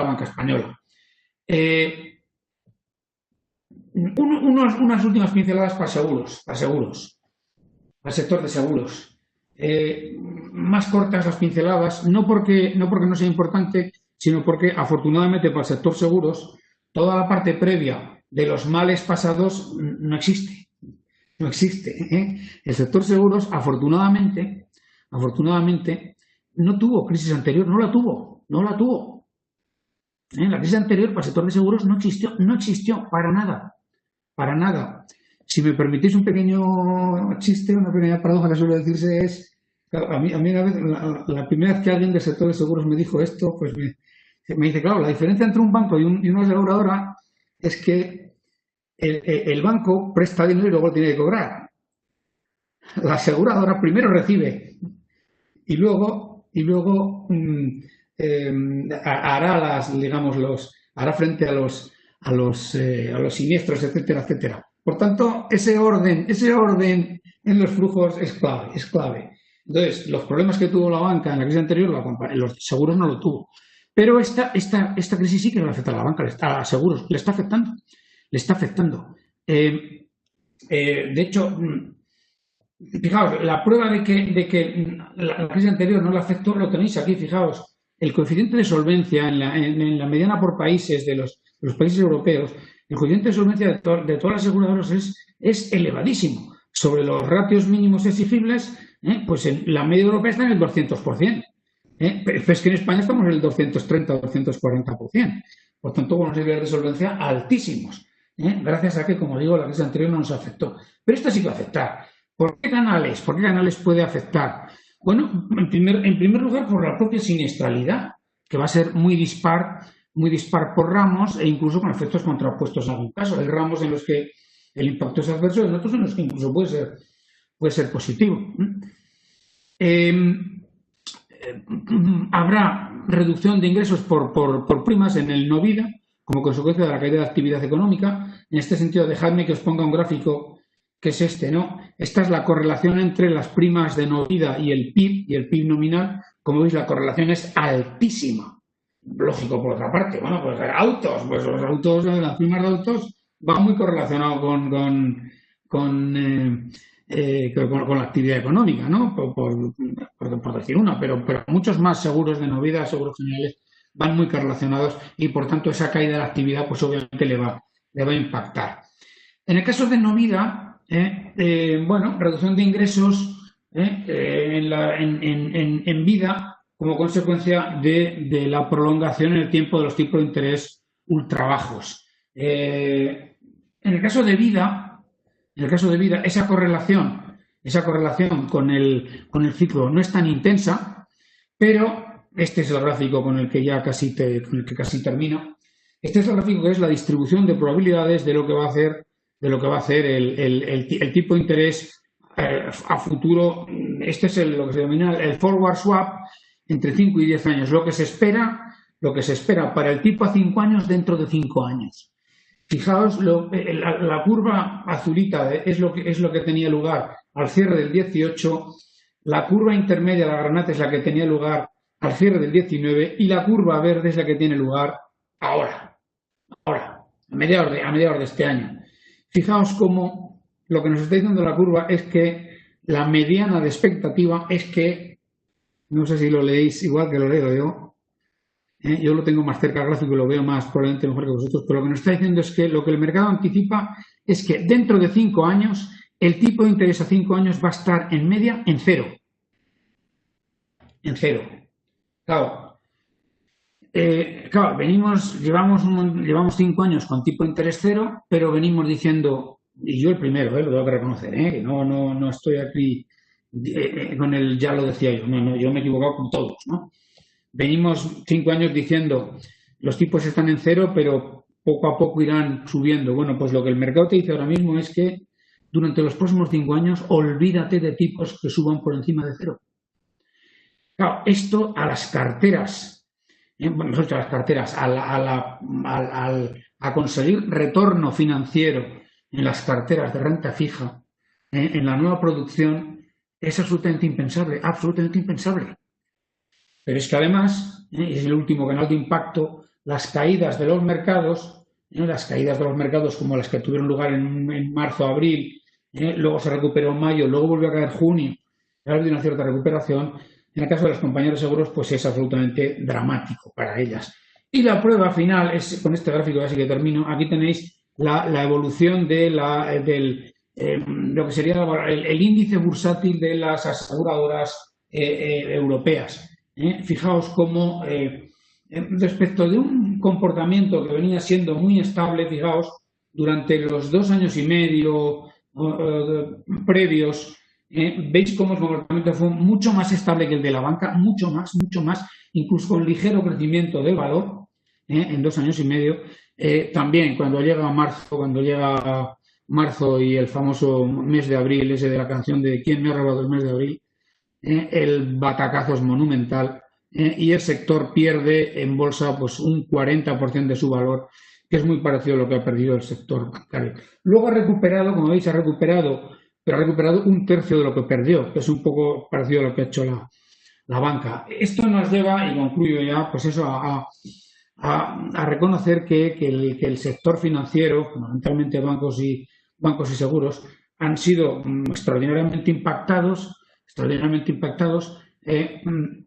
banca española. Unas últimas pinceladas para seguros, al sector de seguros. Más cortas las pinceladas, no porque no sea importante, sino porque afortunadamente para el sector seguros toda la parte previa de los males pasados no existe. El sector seguros afortunadamente no tuvo crisis anterior, no la tuvo. La crisis anterior para el sector de seguros no existió para nada. Si me permitís un pequeño chiste, una pequeña paradoja que suele decirse es, a mí una vez, la primera vez que alguien del sector de seguros me dijo esto, pues me dice, claro, la diferencia entre un banco y una aseguradora es que el banco presta dinero y luego tiene que cobrar. La aseguradora primero recibe y luego y luego hará hará frente a los siniestros, etcétera, etcétera. Por tanto, ese orden en los flujos es clave. Entonces, los problemas que tuvo la banca en la crisis anterior, los seguros no lo tuvo. Pero esta crisis sí que le afecta a la banca, a los seguros, le está afectando. De hecho, fijaos, la prueba de que la crisis anterior no le afectó lo tenéis aquí, fijaos. El coeficiente de solvencia en la mediana por países de los países europeos, el coeficiente de solvencia de todas las aseguradoras es elevadísimo. Sobre los ratios mínimos exigibles, pues en la media europea está en el 200%. Pero es que en España estamos en el 230 o 240%. Por tanto, con unos niveles de solvencia altísimos. Gracias a que, como digo, la crisis anterior no nos afectó. Pero esta sí que va a afectar. ¿Por qué canales? ¿Por qué canales puede afectar? Bueno, en primer lugar, por la propia siniestralidad, que va a ser muy dispar por ramos e incluso con efectos contrapuestos en algún caso. Hay ramos en los que el impacto es adverso y en otros en los que incluso puede ser positivo. Habrá reducción de ingresos por primas en el no vida como consecuencia de la caída de actividad económica. En este sentido, dejadme que os ponga un gráfico que es este, ¿no? Esta es la correlación entre las primas de no vida y el PIB nominal. Como veis, la correlación es altísima. Lógico, por otra parte. Bueno, pues autos, pues los autos, las primas de autos van muy correlacionados con la actividad económica, ¿no? Por decir una, pero muchos más seguros de no vida, seguros generales, van muy correlacionados y, por tanto, esa caída de la actividad, pues obviamente le va a impactar. En el caso de no vida, bueno, reducción de ingresos en vida como consecuencia de la prolongación en el tiempo de los tipos de interés ultra bajos. En el caso de vida, esa correlación con el ciclo no es tan intensa, pero este es el gráfico con el que casi termino. Este es el gráfico que es la distribución de probabilidades de lo que va a hacer el tipo de interés a futuro. Este es lo que se denomina el forward swap entre 5 y 10 años, lo que se espera para el tipo a 5 años dentro de 5 años. Fijaos, la curva azulita es lo que tenía lugar al cierre del 18, la curva intermedia, la granate, es la que tenía lugar al cierre del 19 y la curva verde es la que tiene lugar ahora, a mediados de este año. Fijaos cómo lo que nos está diciendo la curva es que la mediana de expectativa es que, no sé si lo leéis igual que lo leo yo, yo lo tengo más cerca al gráfico y lo veo más probablemente mejor que vosotros, pero lo que nos está diciendo es que lo que el mercado anticipa es que dentro de 5 años el tipo de interés a 5 años va a estar en media en cero. Claro, llevamos 5 años con tipo de interés cero, pero venimos diciendo, y yo el primero, lo tengo que reconocer, que no estoy aquí con el ya lo decía yo, no, yo me he equivocado con todos, ¿no? Venimos 5 años diciendo, los tipos están en cero, pero poco a poco irán subiendo. Bueno, pues lo que el mercado te dice ahora mismo es que durante los próximos 5 años, olvídate de tipos que suban por encima de cero. Claro, esto a las carteras, a conseguir retorno financiero en las carteras de renta fija, en la nueva producción, es absolutamente impensable. Pero es que además, es el último canal de impacto, las caídas de los mercados como las que tuvieron lugar en marzo, abril, luego se recuperó en mayo, luego volvió a caer junio, ha habido una cierta recuperación. En el caso de las compañías de seguros, pues es absolutamente dramático para ellas. Y la prueba final es, con este gráfico, así que termino, aquí tenéis la evolución de lo que sería el índice bursátil de las aseguradoras europeas. Fijaos cómo respecto de un comportamiento que venía siendo muy estable, fijaos, durante los 2 años y medio previos, veis cómo el comportamiento fue mucho más estable que el de la banca, mucho más, incluso con ligero crecimiento del valor en 2 años y medio. También cuando llega marzo y el famoso mes de abril, ese de la canción de ¿Quién me ha robado el mes de abril? el batacazo es monumental y el sector pierde en bolsa pues un 40% de su valor, que es muy parecido a lo que ha perdido el sector bancario. Luego ha recuperado, como veis, pero ha recuperado un tercio de lo que perdió, que es un poco parecido a lo que ha hecho la banca. Esto nos lleva, y concluyo ya, pues eso, a reconocer que el sector financiero, fundamentalmente bancos y seguros, han sido extraordinariamente impactados en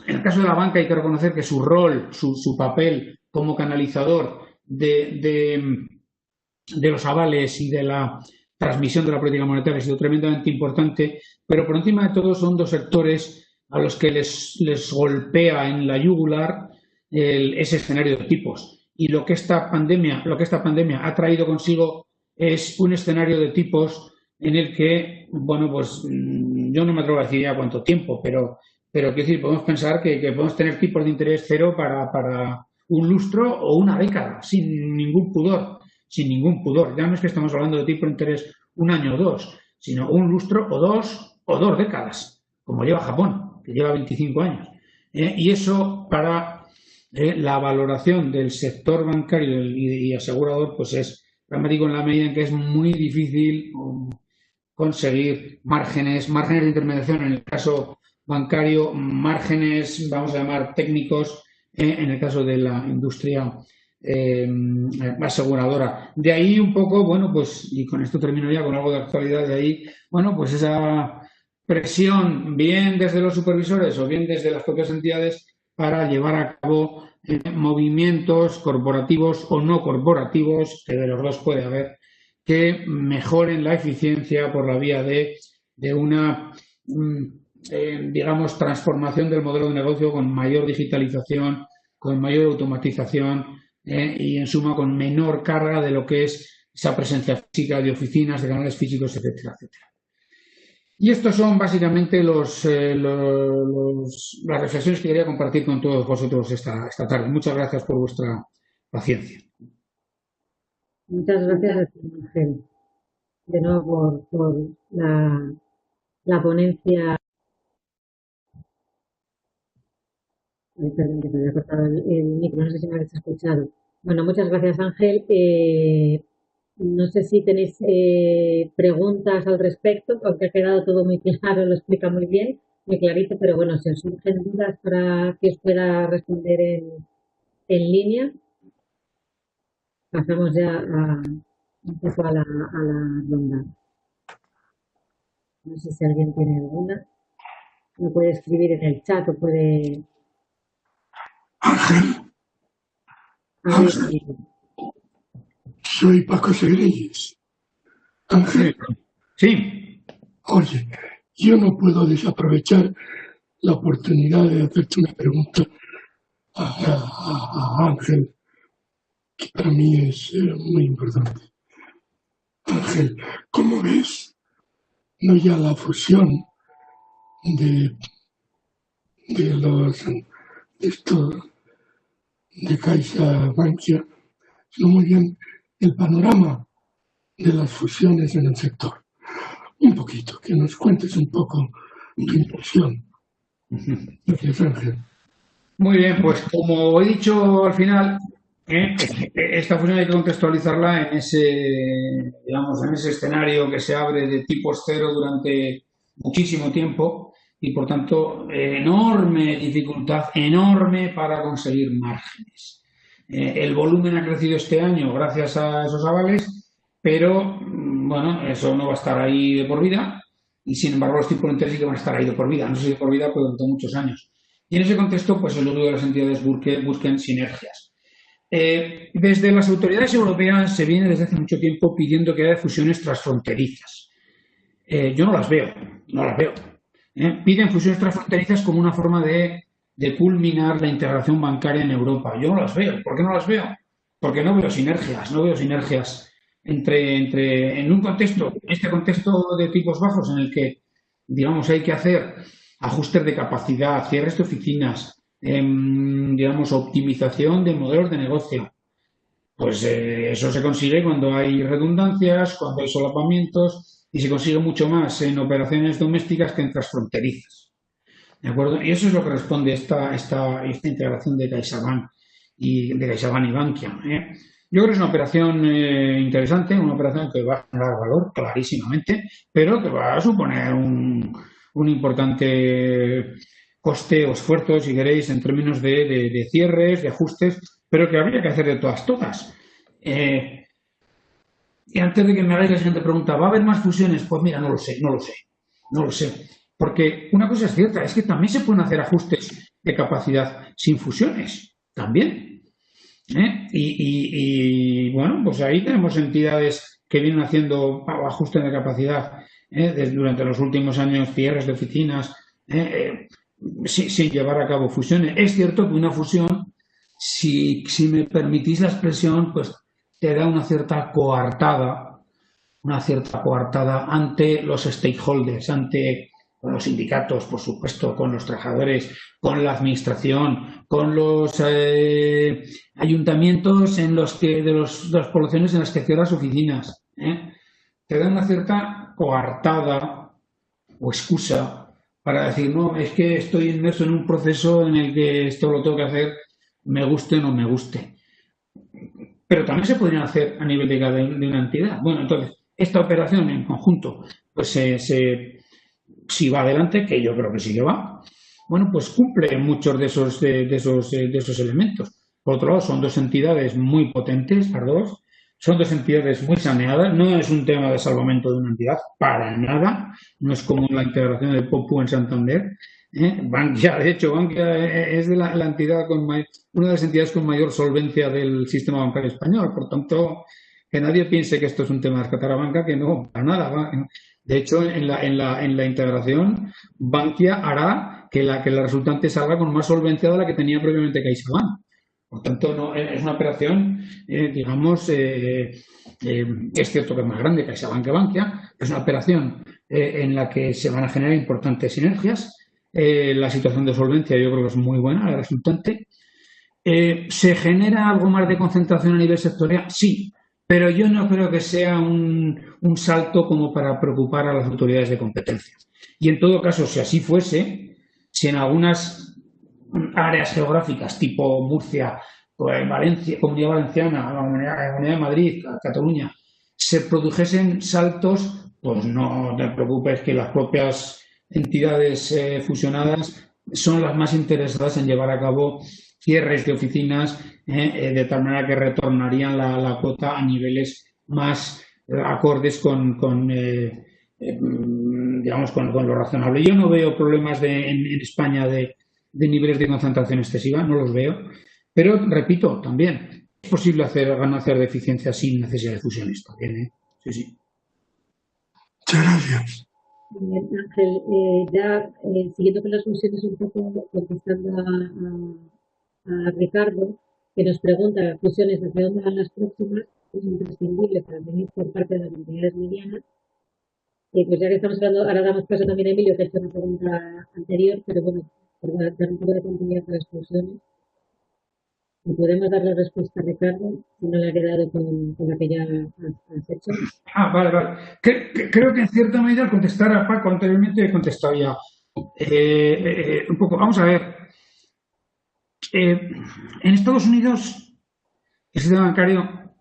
el caso de la banca hay que reconocer que su rol, su papel como canalizador de los avales y de la transmisión de la política monetaria ha sido tremendamente importante, pero por encima de todo son dos sectores a los que les golpea en la yugular ese escenario de tipos. Y lo que esta pandemia ha traído consigo es un escenario de tipos en el que, bueno, pues yo no me atrevo a decir ya cuánto tiempo, pero quiero decir, podemos pensar que podemos tener tipos de interés cero para un lustro o una década, sin ningún pudor. Ya no es que estamos hablando de tipo de interés un año o dos, sino un lustro o dos décadas, como lleva Japón, que lleva 25 años. Y eso para la valoración del sector bancario y asegurador pues es dramático en la medida en que es muy difícil conseguir márgenes de intermediación en el caso bancario, márgenes, vamos a llamar técnicos, en el caso de la industria aseguradora. De ahí un poco, bueno, pues, y con esto termino ya con algo de actualidad, de ahí, bueno, pues esa presión, bien desde los supervisores o bien desde las propias entidades, para llevar a cabo movimientos corporativos o no corporativos, que de los dos puede haber, que mejoren la eficiencia por la vía de una, digamos, transformación del modelo de negocio con mayor digitalización, con mayor automatización y, en suma, con menor carga de lo que es esa presencia física de oficinas, de canales físicos, etcétera, etcétera. Y estos son básicamente las reflexiones que quería compartir con todos vosotros esta tarde. Muchas gracias por vuestra paciencia. Muchas gracias, Ángel, de nuevo por la ponencia. Ay, perdón, que se había cortado el micro, no sé si me habéis escuchado. Bueno, muchas gracias, Ángel. No sé si tenéis preguntas al respecto, aunque ha quedado todo muy claro, lo explica muy bien, muy clarito, pero bueno, si os surgen dudas para que os pueda responder en línea, pasamos ya un poco a la ronda. No sé si alguien tiene alguna. Me puede escribir en el chat o puede... Ángel, soy Paco Segreyes. Ángel. Sí. Oye, yo no puedo desaprovechar la oportunidad de hacerte una pregunta a Ángel, que para mí es muy importante. Ángel, ¿cómo ves no ya la fusión de Caixa Bankia, sino muy bien el panorama de las fusiones en el sector? Un poquito, que nos cuentes un poco tu impresión. Gracias, Ángel. Muy bien, pues como he dicho al final, esta fusión hay que contextualizarla en ese escenario que se abre de tipos cero durante muchísimo tiempo y, por tanto, dificultad enorme para conseguir márgenes. El volumen ha crecido este año gracias a esos avales, pero, bueno, eso no va a estar ahí de por vida y, sin embargo, los tipos de interés sí que van a estar ahí de por vida. No sé si de por vida, pero durante muchos años. Y en ese contexto, pues es lógico que las entidades busquen sinergias. Desde las autoridades europeas se viene desde hace mucho tiempo pidiendo que haya fusiones transfronterizas. Yo no las veo. Piden fusiones transfronterizas como una forma de culminar la integración bancaria en Europa. Yo no las veo. ¿Por qué no las veo? Porque no veo sinergias en este contexto de tipos bajos en el que, digamos, hay que hacer ajustes de capacidad, cierres de oficinas, digamos, optimización de modelos de negocio. Pues eso se consigue cuando hay redundancias, cuando hay solapamientos y se consigue mucho más en operaciones domésticas que en transfronterizas. ¿De acuerdo? Y eso es lo que responde esta integración de CaixaBank y Bankia. Yo creo que es una operación interesante, una operación que va a generar valor clarísimamente, pero que va a suponer un importante coste o esfuerzo, si queréis, en términos de cierres, de ajustes, pero que habría que hacer de todas. Y antes de que me hagáis la siguiente pregunta, ¿va a haber más fusiones? Pues mira, no lo sé. Porque una cosa es cierta, es que también se pueden hacer ajustes de capacidad sin fusiones, también. Y bueno, pues ahí tenemos entidades que vienen haciendo ajustes de capacidad durante los últimos años, cierres de oficinas, sin llevar a cabo fusiones. Es cierto que una fusión, si me permitís la expresión, pues te da una cierta coartada ante los stakeholders, ante los sindicatos, por supuesto, con los trabajadores, con la administración, con los ayuntamientos de las poblaciones en las que cierras oficinas. Te da una cierta coartada o excusa para decir, no, es que estoy inmerso en un proceso en el que esto lo tengo que hacer, me guste o no me guste. Pero también se podrían hacer a nivel de una entidad. Bueno, entonces, esta operación en conjunto, pues si va adelante, que yo creo que sí que va, bueno, pues cumple muchos de esos elementos. Por otro lado, son dos entidades muy potentes, las dos, son dos entidades muy saneadas, no es un tema de salvamento de una entidad, para nada, no es como la integración del Popu en Santander. Bankia, de hecho, Bankia es de la entidad una de las entidades con mayor solvencia del sistema bancario español, por tanto, que nadie piense que esto es un tema de rescatar a banca, que no, para nada. De hecho, en la integración, Bankia hará que la resultante salga con más solvencia de la que tenía previamente CaixaBank. Por tanto, no, es una operación, digamos, es cierto que es más grande que CaixaBank que Bankia, es una operación en la que se van a generar importantes sinergias. La situación de solvencia yo creo que es muy buena, la resultante. ¿Se genera algo más de concentración a nivel sectorial? Sí, pero yo no creo que sea un salto como para preocupar a las autoridades de competencia. Y en todo caso, si así fuese, si en algunas áreas geográficas tipo Murcia, Valencia, Comunidad Valenciana, la Comunidad de Madrid, Cataluña, se produjesen saltos, pues no te preocupes que las propias entidades fusionadas son las más interesadas en llevar a cabo cierres de oficinas de tal manera que retornarían la cuota a niveles más acordes con lo razonable. Yo no veo problemas en España de niveles de concentración excesiva, no los veo, pero repito, también es posible ganar de eficiencia sin necesidad de fusiones también, Sí. Muchas gracias. Ángel, ya siguiendo con las fusiones un poco, contestando a Ricardo, que nos pregunta fusiones hacia dónde van las próximas, es imprescindible para venir por parte de las entidades medianas. Pues ya que estamos hablando, ahora damos paso también a Emilio, que ha hecho una pregunta anterior, pero bueno, por dar un poco de continuidad a las fusiones. ¿Y podemos dar la respuesta a Ricardo si no le ha quedado con la que ya has hecho? Vale. Creo que en cierta medida al contestar a Paco anteriormente he contestado ya un poco. Vamos a ver. En Estados Unidos, el sistema bancario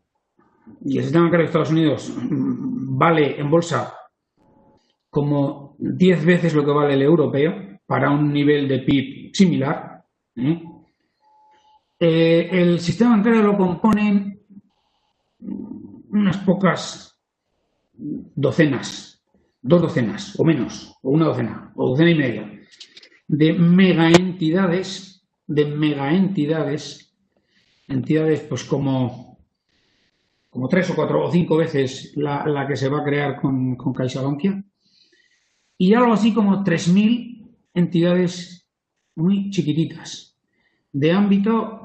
de Estados Unidos vale en bolsa como 10 veces lo que vale el europeo para un nivel de PIB similar. El sistema bancario lo componen unas pocas docenas, 2 docenas o menos, o 1 docena, o docena y media, de entidades pues como 3 o 4 o 5 veces la que se va a crear con CaixaBankia, y algo así como 3.000 entidades muy chiquititas de ámbito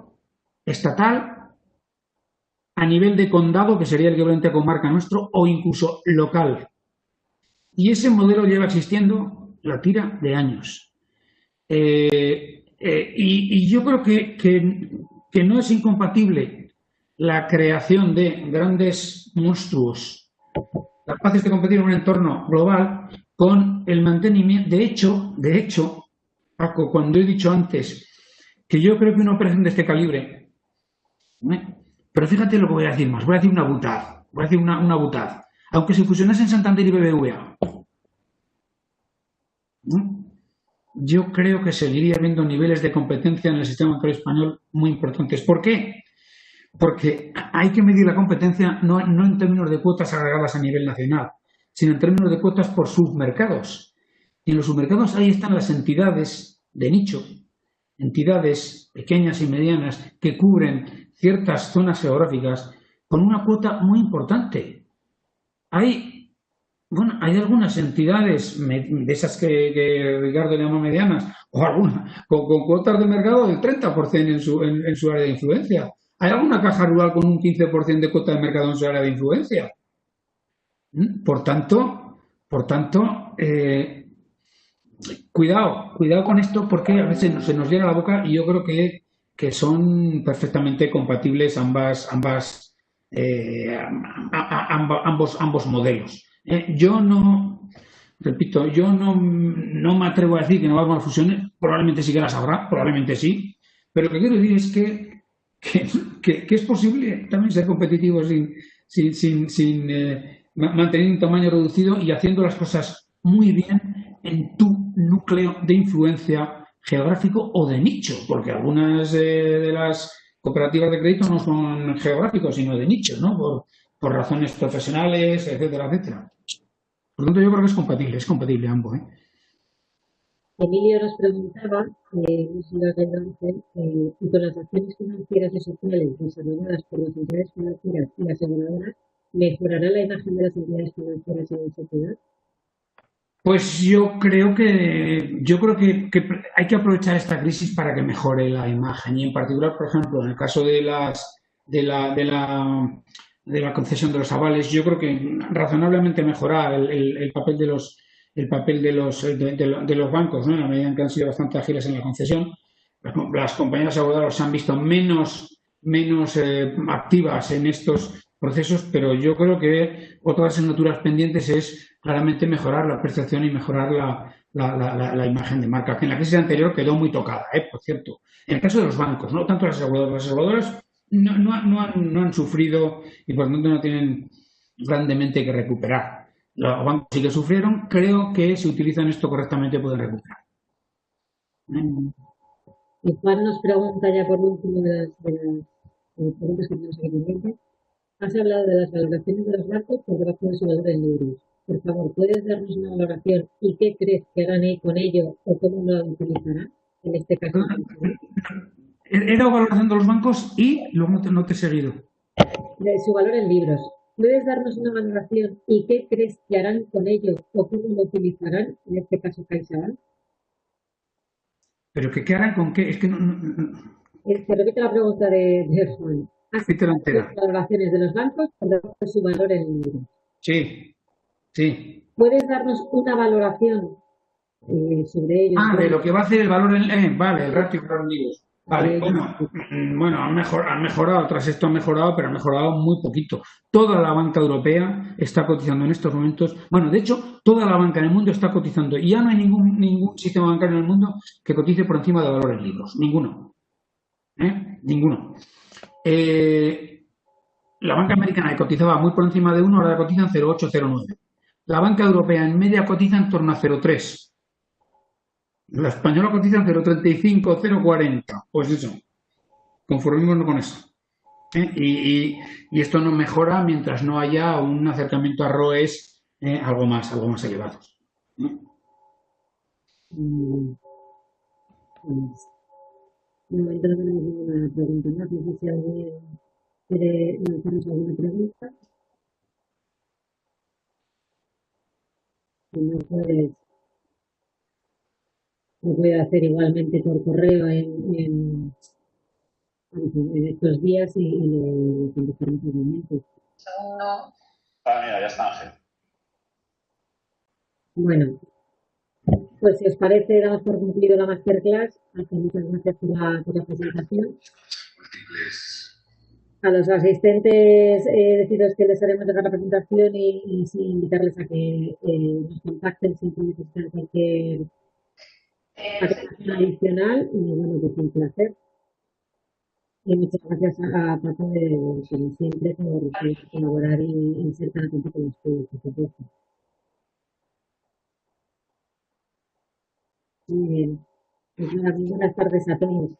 estatal, a nivel de condado, que sería el equivalente a comarca nuestro, o incluso local. Y ese modelo lleva existiendo la tira de años. Y yo creo que no es incompatible la creación de grandes monstruos capaces de competir en un entorno global con el mantenimiento. De hecho, Paco, cuando he dicho antes que yo creo que una operación de este calibre, pero fíjate lo que voy a decir más, voy a decir una butad, voy a decir una butad, aunque se fusionasen Santander y BBVA, yo creo que seguiría habiendo niveles de competencia en el sistema bancario español muy importantes. ¿Por qué? Porque hay que medir la competencia no en términos de cuotas agregadas a nivel nacional, sino en términos de cuotas por submercados. Y en los submercados ahí están las entidades de nicho, entidades pequeñas y medianas que cubren ciertas zonas geográficas con una cuota muy importante. Hay algunas entidades de esas que Ricardo llama medianas, o algunas con cuotas de mercado del 30% en su área de influencia. ¿Hay alguna caja rural con un 15% de cuota de mercado en su área de influencia? Por tanto, cuidado con esto porque a veces se nos llena la boca y yo creo que son perfectamente compatibles ambos modelos. Yo no, repito, no me atrevo a decir que no va a haber fusiones, probablemente sí que las habrá, probablemente sí, pero lo que quiero decir es que es posible también ser competitivo sin mantener un tamaño reducido y haciendo las cosas muy bien en tu núcleo de influencia geográfico o de nicho, porque algunas de las cooperativas de crédito no son geográficos, sino de nicho, ¿no? Por razones profesionales, etcétera, etcétera. Por lo tanto, yo creo que es compatible ambos, ¿eh? Emilio nos preguntaba, y con las acciones financieras y sociales desarrolladas por las entidades financieras y aseguradoras, ¿mejorará la imagen de las entidades financieras en la sociedad? Pues yo creo que hay que aprovechar esta crisis para que mejore la imagen y en particular, por ejemplo, en el caso de la concesión de los avales, yo creo que razonablemente mejorar el papel de los bancos, ¿no? En la medida en que han sido bastante ágiles en la concesión. Las compañías aseguradoras se han visto menos activas en estos procesos, pero yo creo que otras asignaturas pendientes es claramente mejorar la percepción y mejorar la imagen de marca, que en la crisis anterior quedó muy tocada, por cierto. En el caso de los bancos, no tanto las aseguradoras no han sufrido y por lo tanto no tienen grandemente que recuperar. Los bancos sí que sufrieron, creo que si utilizan esto correctamente pueden recuperar. Y Juan nos pregunta ya por último de las preguntas que tenemos aquí pendientes. Has hablado de las valoraciones de los bancos por debajo de su valor en libros. Por favor, ¿puedes darnos una valoración y qué crees que harán con ello o cómo lo utilizarán? En este caso, he dado valoración de los bancos y luego no te he seguido. De su valor en libros. ¿Puedes darnos una valoración y qué crees que harán con ello o cómo lo utilizarán? En este caso, CaixaBank. ¿Pero qué harán con qué? Es que no. Te repito la pregunta de Juan. ¿Has visto las valoraciones de los bancos por debajo de su valor en libros? Sí. ¿Puedes darnos una valoración sobre ello? De lo que va a hacer el valor vale, el ratio de los libros. Vale, bueno, han mejorado, tras esto han mejorado, pero han mejorado muy poquito. Toda la banca europea está cotizando en estos momentos. Bueno, de hecho, toda la banca en el mundo está cotizando y ya no hay ningún sistema bancario en el mundo que cotice por encima de valor en libros. Ninguno. Ninguno. La banca americana que cotizaba muy por encima de 1, ahora cotiza en 0,8, 0,9. La banca europea en media cotiza en torno a 0,3. La española cotiza en 0,35, 0,40. Pues eso. Conformémonos con eso. Y esto no mejora mientras no haya un acercamiento a ROEs algo más elevados. De momento no tenemos ninguna pregunta más. No sé si alguien quiere lanzarnos alguna pregunta. Si no, pues lo voy a hacer igualmente por correo en estos días y lo contestaremos igualmente. Segundo. Mira, ya está Ángel. Bueno, pues si os parece, damos por concluido la masterclass. Muchas gracias por la presentación. Múltiples A los asistentes, deciros que les haremos llegar la presentación y sí, invitarles a que nos contacten si necesitan cualquier aclaración adicional. Y bueno, pues un placer. Y muchas gracias a Paco, como siempre, por colaborar y ser tan atento con los estudios, por supuesto. Muy bien. Pues nada, muy buenas tardes a todos.